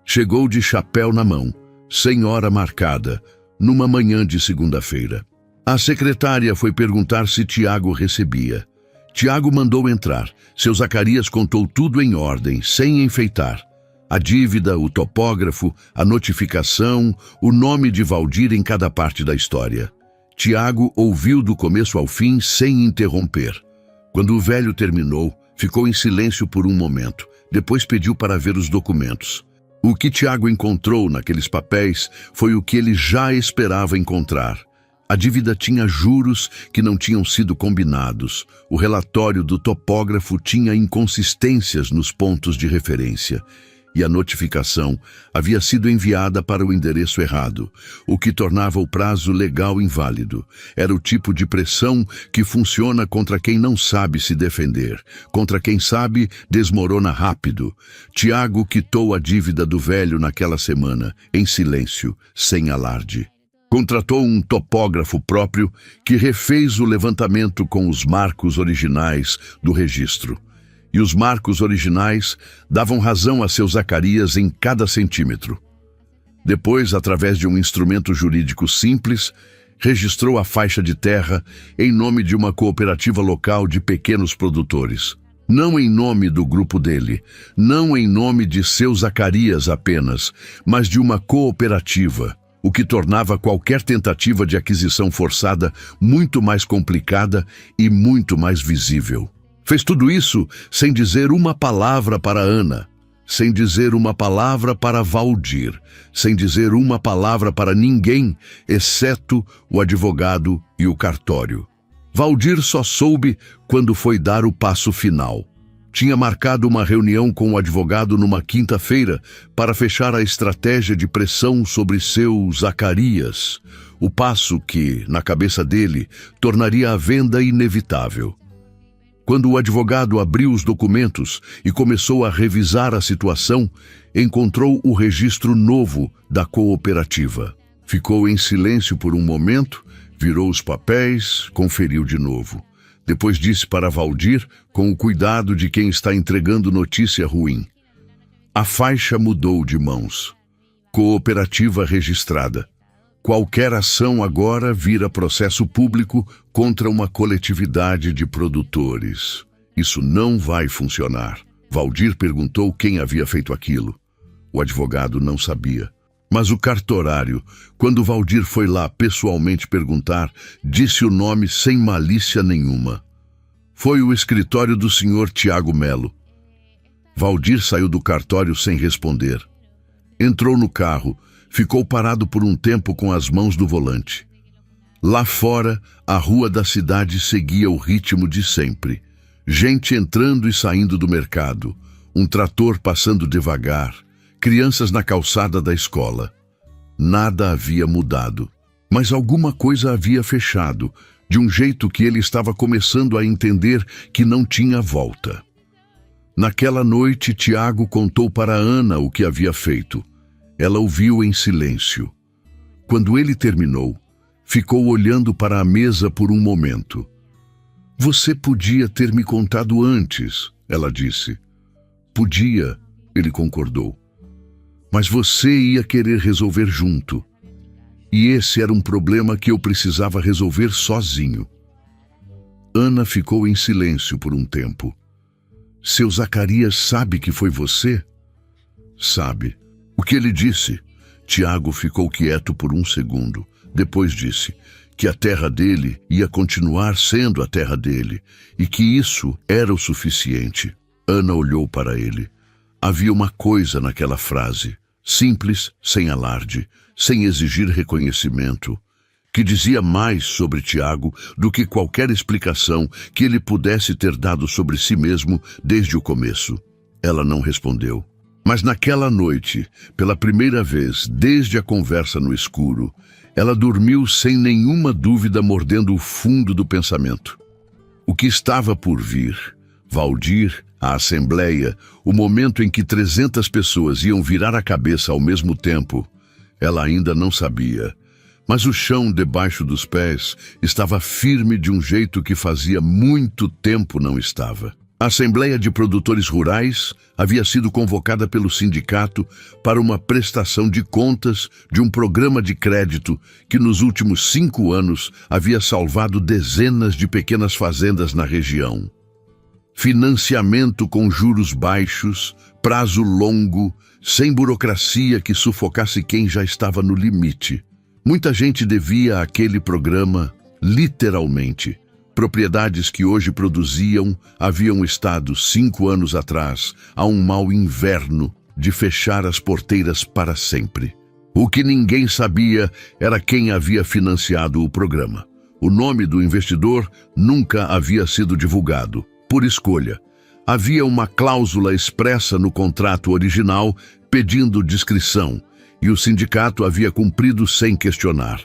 Chegou de chapéu na mão, sem hora marcada, numa manhã de segunda-feira. A secretária foi perguntar se Tiago recebia. Tiago mandou entrar. Seu Zacarias contou tudo em ordem, sem enfeitar. A dívida, o topógrafo, a notificação, o nome de Valdir em cada parte da história. Tiago ouviu do começo ao fim sem interromper. Quando o velho terminou, ficou em silêncio por um momento. Depois pediu para ver os documentos. O que Tiago encontrou naqueles papéis foi o que ele já esperava encontrar. A dívida tinha juros que não tinham sido combinados. O relatório do topógrafo tinha inconsistências nos pontos de referência. E a notificação havia sido enviada para o endereço errado, o que tornava o prazo legal inválido. Era o tipo de pressão que funciona contra quem não sabe se defender. Contra quem sabe, desmorona rápido. Tiago quitou a dívida do velho naquela semana, em silêncio, sem alarde. Contratou um topógrafo próprio que refez o levantamento com os marcos originais do registro. E os marcos originais davam razão a seu Zacarias em cada centímetro. Depois, através de um instrumento jurídico simples, registrou a faixa de terra em nome de uma cooperativa local de pequenos produtores. Não em nome do grupo dele, não em nome de seu Zacarias apenas, mas de uma cooperativa, o que tornava qualquer tentativa de aquisição forçada muito mais complicada e muito mais visível. Fez tudo isso sem dizer uma palavra para Ana, sem dizer uma palavra para Valdir, sem dizer uma palavra para ninguém, exceto o advogado e o cartório. Valdir só soube quando foi dar o passo final. Tinha marcado uma reunião com o advogado numa quinta-feira para fechar a estratégia de pressão sobre seu Zacarias, o passo que, na cabeça dele, tornaria a venda inevitável. Quando o advogado abriu os documentos e começou a revisar a situação, encontrou o registro novo da cooperativa. Ficou em silêncio por um momento, virou os papéis, conferiu de novo. Depois disse para Valdir, com o cuidado de quem está entregando notícia ruim: a faixa mudou de mãos. Cooperativa registrada. Qualquer ação agora vira processo público contra uma coletividade de produtores. Isso não vai funcionar. Valdir perguntou quem havia feito aquilo. O advogado não sabia. Mas o cartorário, quando Valdir foi lá pessoalmente perguntar, disse o nome sem malícia nenhuma. Foi o escritório do senhor Tiago Melo. Valdir saiu do cartório sem responder. Entrou no carro, ficou parado por um tempo com as mãos no volante. Lá fora, a rua da cidade seguia o ritmo de sempre. Gente entrando e saindo do mercado, um trator passando devagar, crianças na calçada da escola. Nada havia mudado, mas alguma coisa havia fechado, de um jeito que ele estava começando a entender que não tinha volta. Naquela noite, Tiago contou para Ana o que havia feito. Ela ouviu em silêncio. Quando ele terminou, ficou olhando para a mesa por um momento. Você podia ter me contado antes, ela disse. Podia, ele concordou. Mas você ia querer resolver junto. E esse era um problema que eu precisava resolver sozinho. Ana ficou em silêncio por um tempo. Seu Zacarias sabe que foi você? Sabe. O que ele disse? Tiago ficou quieto por um segundo. Depois disse que a terra dele ia continuar sendo a terra dele e que isso era o suficiente. Ana olhou para ele. Havia uma coisa naquela frase, simples, sem alarde, sem exigir reconhecimento, que dizia mais sobre Tiago do que qualquer explicação que ele pudesse ter dado sobre si mesmo desde o começo. Ela não respondeu. Mas naquela noite, pela primeira vez desde a conversa no escuro, ela dormiu sem nenhuma dúvida, mordendo o fundo do pensamento. O que estava por vir, Valdir, a assembleia, o momento em que 300 pessoas iam virar a cabeça ao mesmo tempo, ela ainda não sabia. Mas o chão debaixo dos pés estava firme de um jeito que fazia muito tempo não estava. A Assembleia de Produtores Rurais havia sido convocada pelo sindicato para uma prestação de contas de um programa de crédito que nos últimos 5 anos havia salvado dezenas de pequenas fazendas na região. Financiamento com juros baixos, prazo longo, sem burocracia que sufocasse quem já estava no limite. Muita gente devia àquele programa, literalmente. Propriedades que hoje produziam haviam estado 5 anos atrás a um mau inverno de fechar as porteiras para sempre. O que ninguém sabia era quem havia financiado o programa. O nome do investidor nunca havia sido divulgado, por escolha. Havia uma cláusula expressa no contrato original pedindo discrição, e o sindicato havia cumprido sem questionar.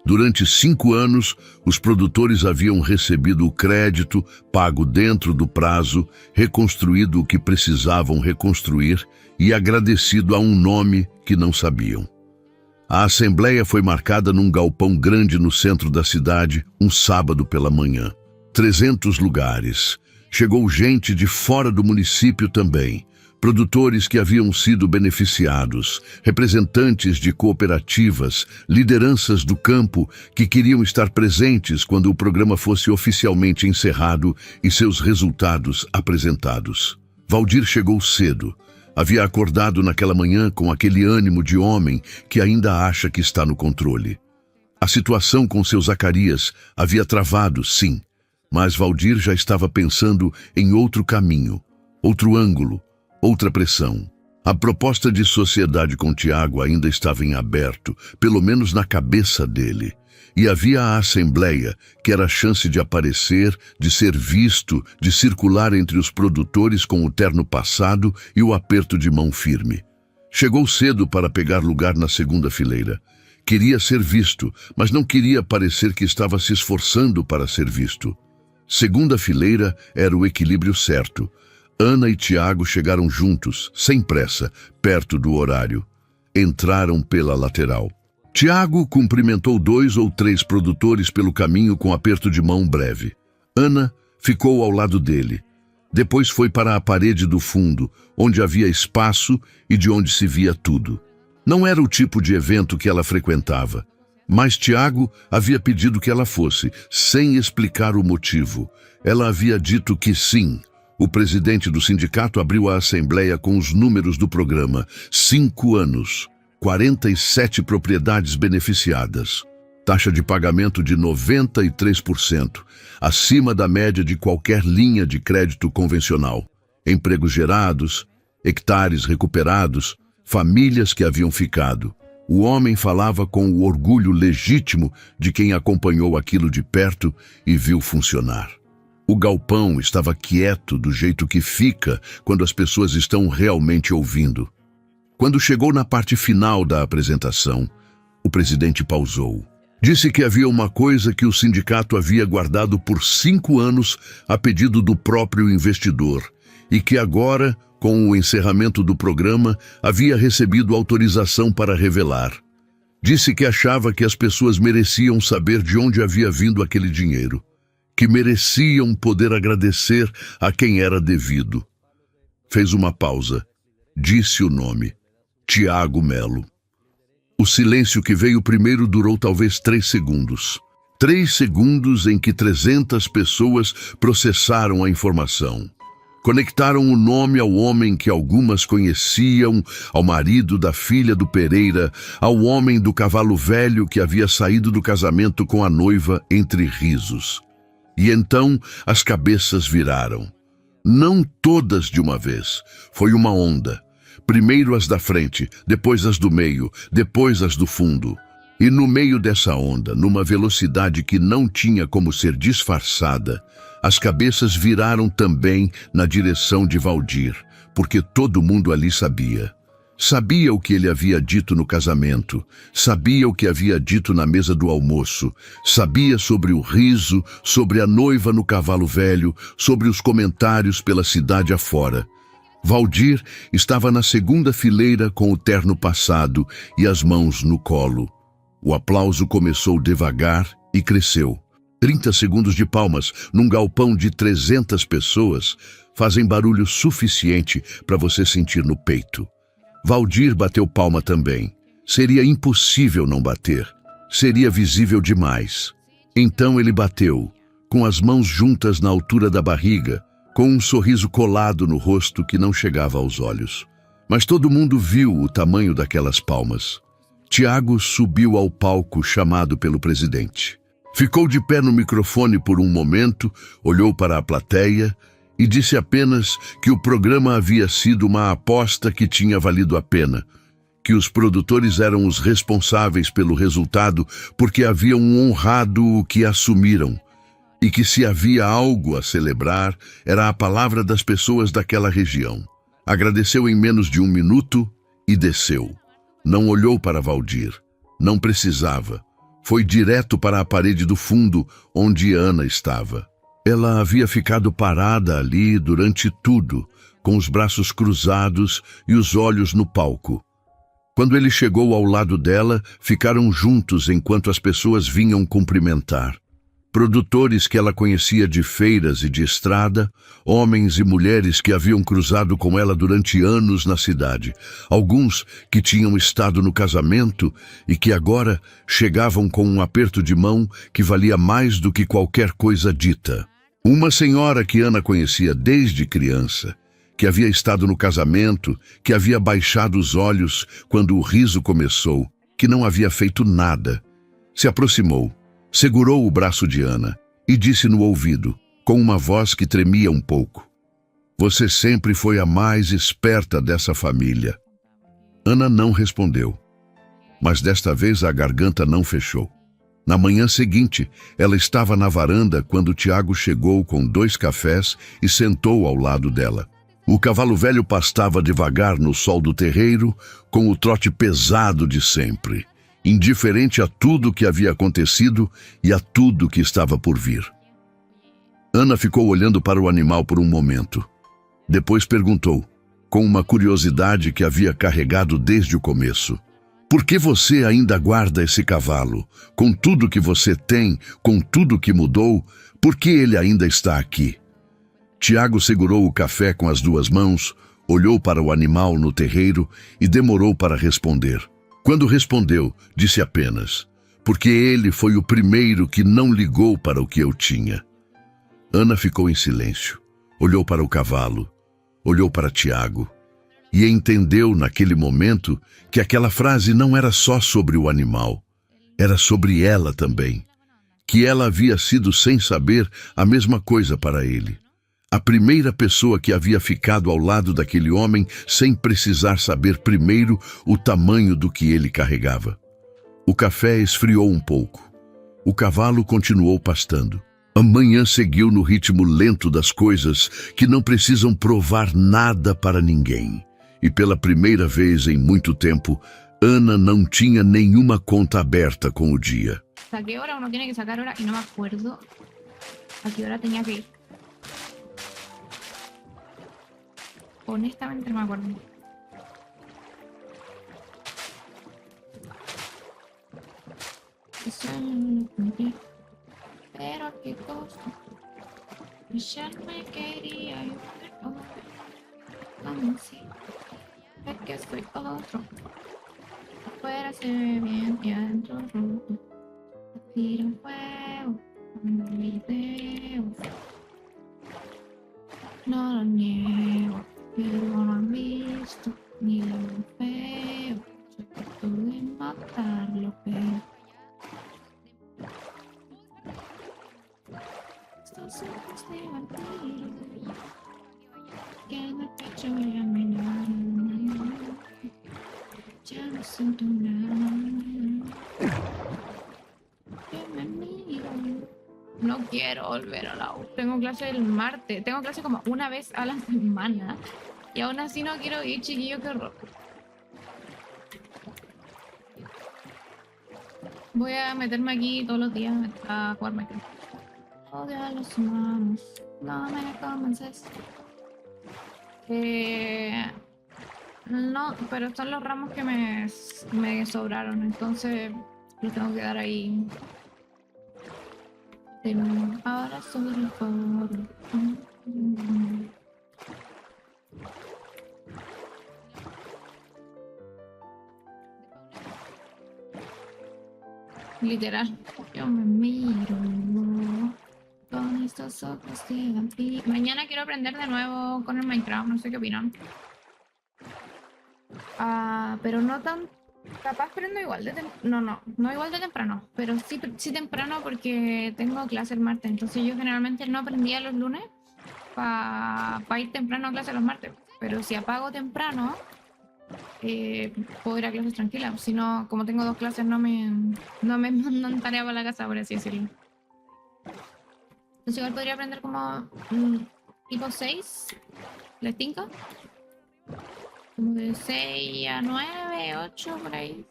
Durante 5 anos, os produtores haviam recebido o crédito, pago dentro do prazo, reconstruído o que precisavam reconstruir e agradecido a um nome que não sabiam. A assembleia foi marcada num galpão grande no centro da cidade, um sábado pela manhã. 300 lugares. Chegou gente de fora do município também. Produtores que haviam sido beneficiados, representantes de cooperativas, lideranças do campo que queriam estar presentes quando o programa fosse oficialmente encerrado e seus resultados apresentados. Valdir chegou cedo. Havia acordado naquela manhã com aquele ânimo de homem que ainda acha que está no controle. A situação com seu Zacarias havia travado, sim, mas Valdir já estava pensando em outro caminho, outro ângulo, outra pressão. A proposta de sociedade com Tiago ainda estava em aberto, pelo menos na cabeça dele. E havia a assembleia, que era a chance de aparecer, de ser visto, de circular entre os produtores com o terno passado e o aperto de mão firme. Chegou cedo para pegar lugar na segunda fileira. Queria ser visto, mas não queria parecer que estava se esforçando para ser visto. Segunda fileira era o equilíbrio certo. Ana e Tiago chegaram juntos, sem pressa, perto do horário. Entraram pela lateral. Tiago cumprimentou 2 ou 3 produtores pelo caminho com aperto de mão breve. Ana ficou ao lado dele. Depois foi para a parede do fundo, onde havia espaço e de onde se via tudo. Não era o tipo de evento que ela frequentava, mas Tiago havia pedido que ela fosse, sem explicar o motivo. Ela havia dito que sim. O presidente do sindicato abriu a assembleia com os números do programa. 5 anos. 47 propriedades beneficiadas. Taxa de pagamento de 93%, acima da média de qualquer linha de crédito convencional. Empregos gerados, hectares recuperados, famílias que haviam ficado. O homem falava com o orgulho legítimo de quem acompanhou aquilo de perto e viu funcionar. O galpão estava quieto do jeito que fica quando as pessoas estão realmente ouvindo. Quando chegou na parte final da apresentação, o presidente pausou. Disse que havia uma coisa que o sindicato havia guardado por 5 anos a pedido do próprio investidor e que agora, com o encerramento do programa, havia recebido autorização para revelar. Disse que achava que as pessoas mereciam saber de onde havia vindo aquele dinheiro, que mereciam poder agradecer a quem era devido. Fez uma pausa. Disse o nome. Tiago Melo. O silêncio que veio primeiro durou talvez 3 segundos. 3 segundos em que 300 pessoas processaram a informação. Conectaram o nome ao homem que algumas conheciam, ao marido da filha do Pereira, ao homem do cavalo velho que havia saído do casamento com a noiva entre risos. E então as cabeças viraram. Não todas de uma vez. Foi uma onda. Primeiro as da frente, depois as do meio, depois as do fundo. E no meio dessa onda, numa velocidade que não tinha como ser disfarçada, as cabeças viraram também na direção de Valdir, porque todo mundo ali sabia. Sabia o que ele havia dito no casamento, sabia o que havia dito na mesa do almoço, sabia sobre o riso, sobre a noiva no cavalo velho, sobre os comentários pela cidade afora. Valdir estava na segunda fileira com o terno passado e as mãos no colo. O aplauso começou devagar e cresceu. 30 segundos de palmas num galpão de 300 pessoas fazem barulho suficiente para você sentir no peito. Valdir bateu palma também. Seria impossível não bater. Seria visível demais. Então ele bateu, com as mãos juntas na altura da barriga, com um sorriso colado no rosto que não chegava aos olhos. Mas todo mundo viu o tamanho daquelas palmas. Tiago subiu ao palco chamado pelo presidente. Ficou de pé no microfone por um momento, olhou para a plateia e disse apenas que o programa havia sido uma aposta que tinha valido a pena, que os produtores eram os responsáveis pelo resultado porque haviam honrado o que assumiram, e que se havia algo a celebrar, era a palavra das pessoas daquela região. Agradeceu em menos de 1 minuto e desceu. Não olhou para Valdir. Não precisava. Foi direto para a parede do fundo, onde Ana estava. Ela havia ficado parada ali durante tudo, com os braços cruzados e os olhos no palco. Quando ele chegou ao lado dela, ficaram juntos enquanto as pessoas vinham cumprimentar. Produtores que ela conhecia de feiras e de estrada, homens e mulheres que haviam cruzado com ela durante anos na cidade, alguns que tinham estado no casamento e que agora chegavam com um aperto de mão que valia mais do que qualquer coisa dita. Uma senhora que Ana conhecia desde criança, que havia estado no casamento, que havia baixado os olhos quando o riso começou, que não havia feito nada, se aproximou, segurou o braço de Ana e disse no ouvido, com uma voz que tremia um pouco: "Você sempre foi a mais esperta dessa família." Ana não respondeu, mas desta vez a garganta não fechou. Na manhã seguinte, ela estava na varanda quando Tiago chegou com 2 cafés e sentou ao lado dela. O cavalo velho pastava devagar no sol do terreiro, com o trote pesado de sempre, indiferente a tudo que havia acontecido e a tudo que estava por vir. Ana ficou olhando para o animal por um momento. Depois perguntou, com uma curiosidade que havia carregado desde o começo: "Por que você ainda guarda esse cavalo? Com tudo que você tem, com tudo que mudou, por que ele ainda está aqui?" Tiago segurou o café com as 2 mãos, olhou para o animal no terreiro e demorou para responder. Quando respondeu, disse apenas: "Porque ele foi o primeiro que não ligou para o que eu tinha." Ana ficou em silêncio, olhou para o cavalo, olhou para Tiago e entendeu naquele momento que aquela frase não era só sobre o animal, era sobre ela também, que ela havia sido, sem saber, a mesma coisa para ele. A primeira pessoa que havia ficado ao lado daquele homem sem precisar saber primeiro o tamanho do que ele carregava. O café esfriou um pouco. O cavalo continuou pastando. A manhã seguiu no ritmo lento das coisas que não precisam provar nada para ninguém. E pela primeira vez em muito tempo, Ana não tinha nenhuma conta aberta com o dia. ¿A qué hora uno tiene que sacar hora? Y no me acuerdo a qué hora tenía que ir. Honestamente no me acuerdo. Eso no lo cumplí. Pero a qué costo. Ya me quería ir. Como si es que soy otro. Afuera se ve bien y adentro roto. Tiro un fuego, un video. No lo niego, pero no han visto ni lo feo. Yo trato de matarlo, pero estos ojos de vampiro que en el pecho ya me dan. Ya no siento nada. No quiero volver a la U. Tengo clase el martes. Tengo clase como una vez a la semana. Y aún así no quiero ir, chiquillo, qué horror. Voy a meterme aquí todos los días a jugar Minecraft. Odio a los humanos. No me convences. No, pero son los ramos que me sobraron. Entonces los tengo que dar ahí. Ahora sobre el foro. Literal, yo me miro con estos ojos de vampiro. Mañana quiero aprender de nuevo con el Minecraft, no sé qué opinan. Pero no tan... Capaz prendo igual de no igual de temprano, pero sí temprano porque tengo clase el martes. Entonces yo generalmente no aprendía los lunes para ir temprano a clase los martes. Pero si apago temprano, puedo ir a clases tranquilas. Si no, como tengo 2 clases, no me mandan tarea para la casa, por así decirlo. Entonces igual podría aprender como tipo 6, ¿les tinca? Como de 6 a 9, 8, por ahí.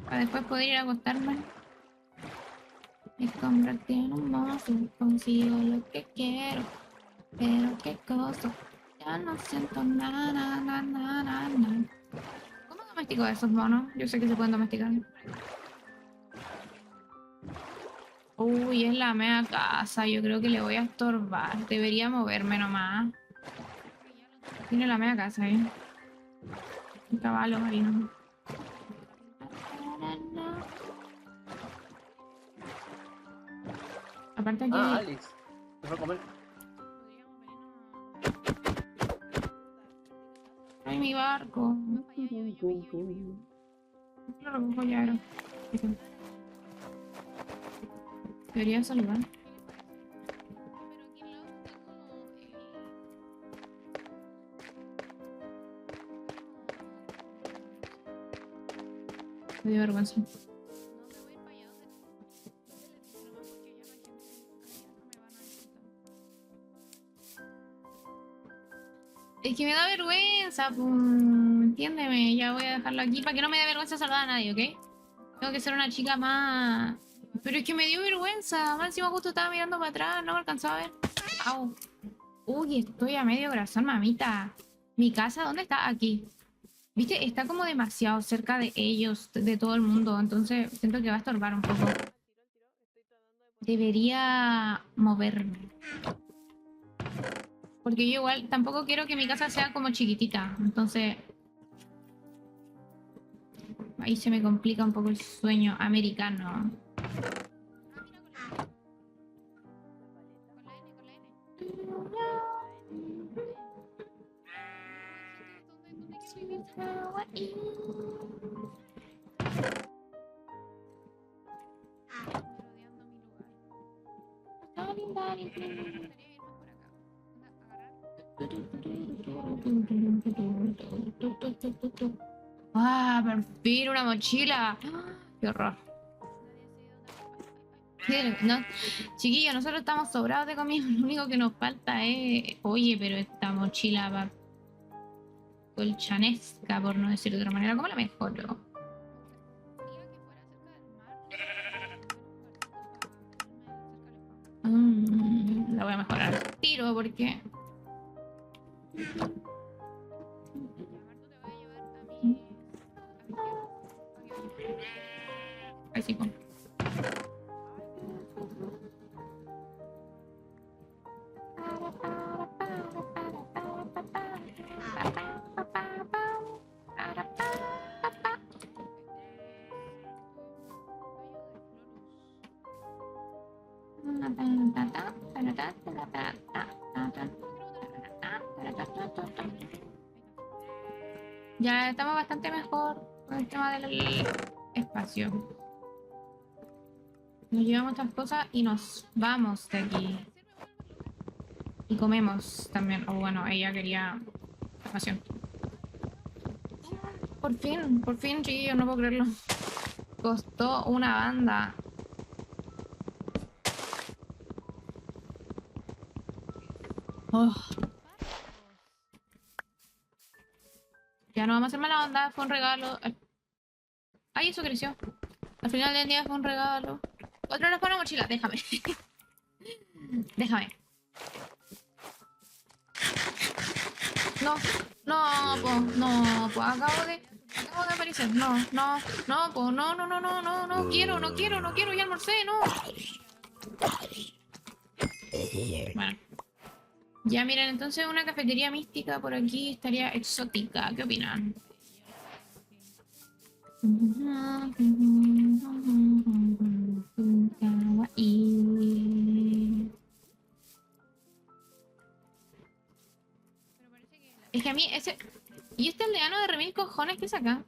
Para después poder ir a acostarme. Me convertí en un monstruo, consigo lo que quiero. Pero qué cosa, ya no siento nada. ¿Cómo domestico a esos monos. Yo sé que se pueden domesticar. Uy, es la mea casa. Yo creo que le voy a estorbar. Debería moverme nomás. Tiene la mea casa ahí. Un caballo marino. Aparte aquí. Ah, Alex. Te fue a comer. Ay, mi barco. Lo recojo ya, era. Debería saludar. Me dio vergüenza. Es que me da vergüenza, pues. Entiéndeme, ya voy a dejarlo aquí para que no me dé vergüenza saludar a nadie, ¿ok? Tengo que ser una chica más... Pero es que me dio vergüenza. Más encima justo estaba mirando para atrás, no me alcanzaba a ver. Au. Uy, estoy a medio corazón, mamita. ¿Mi casa dónde está? Aquí. ¿Viste? Está como demasiado cerca de ellos, de todo el mundo. Entonces siento que va a estorbar un poco. Debería moverme. Porque yo igual tampoco quiero que mi casa sea como chiquitita. Entonces... ahí se me complica un poco el sueño americano. ¡Ah, por fin una mochila! ¡Qué horror! No, chiquillos, nosotros estamos sobrados de comida. Lo único que nos falta es... Oye, pero esta mochila va colchanesca, por no decir de otra manera. ¿Cómo la mejoro? La voy a mejorar al tiro porque... Así como... Ya estamos bastante mejor con el tema del espacio. Nos llevamos estas cosas y nos vamos de aquí. Y comemos también. O bueno, ella quería ración. Por fin, chiquillos, no puedo creerlo. Costó una banda. Oh. Ya no vamos a hacer mala onda, fue un regalo. Ay, eso creció. Al final del día fue un regalo. Otra vez para la mochila, déjame. Déjame. No, no, acabo de aparecer. No, no quiero, ya almorcé, no. Bueno. Ya miren, entonces una cafetería mística por aquí estaría exótica. ¿Qué opinan? Es que a mí ese... ¿Y este aldeano de remil cojones que es acá?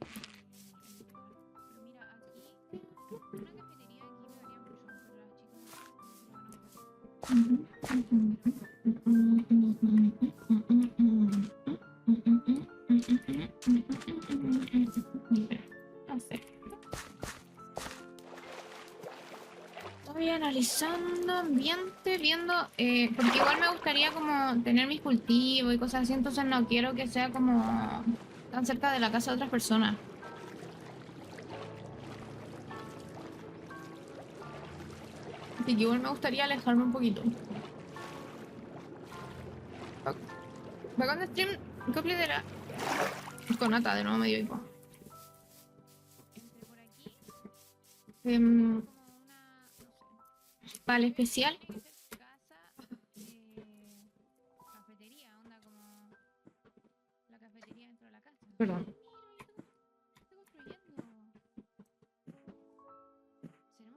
No sé. Estoy analizando ambiente, viendo, porque igual me gustaría como tener mis cultivos y cosas así, entonces no quiero que sea como tan cerca de la casa de otras personas. Así que igual me gustaría alejarme un poquito. Bacán de stream, copia de la... Con nata, de nuevo medio hipo. Para el especial. Perdón.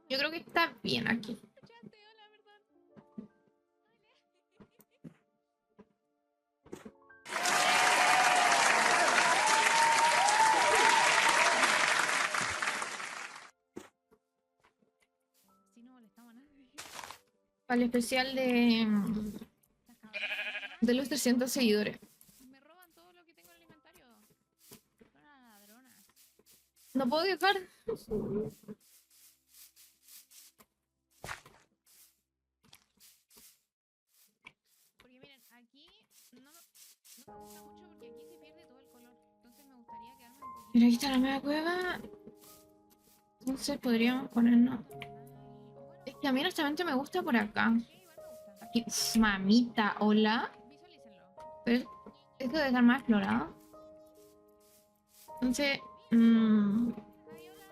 Yo creo que está bien aquí. Para el especial de los 300 seguidores. Me roban todo lo que tengo en el inventario. Son unas ladronas. No puedo dejar. Porque miren, aquí no me gusta mucho porque aquí se pierde todo el color. Entonces me gustaría quedarme un poquito. Mira, aquí está la media cueva. Entonces podríamos ponernos. Es que a mí honestamente me gusta por acá. Igual me gusta. Aquí, mamita, hola. Visualícenlo. Pero esto debe estar más explorado. Entonces, Ay, hola.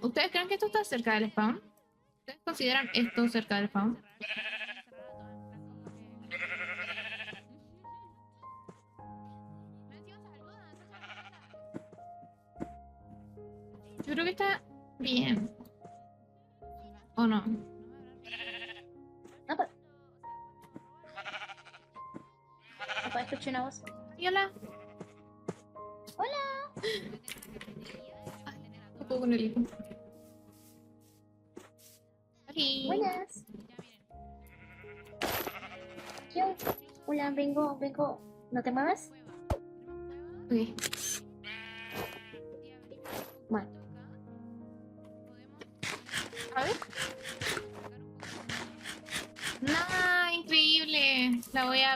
¿ustedes creen que esto está cerca del spawn? ¿Ustedes consideran esto cerca del spawn? Yo creo que está bien. ¿O no? No, papá, escuché una voz. Y hola. No puedo con el hijo. Aquí. Buenas. Yo, hola, vengo. ¿No te muevas? Ok. Bueno. A ver. Nah, increíble. La voy a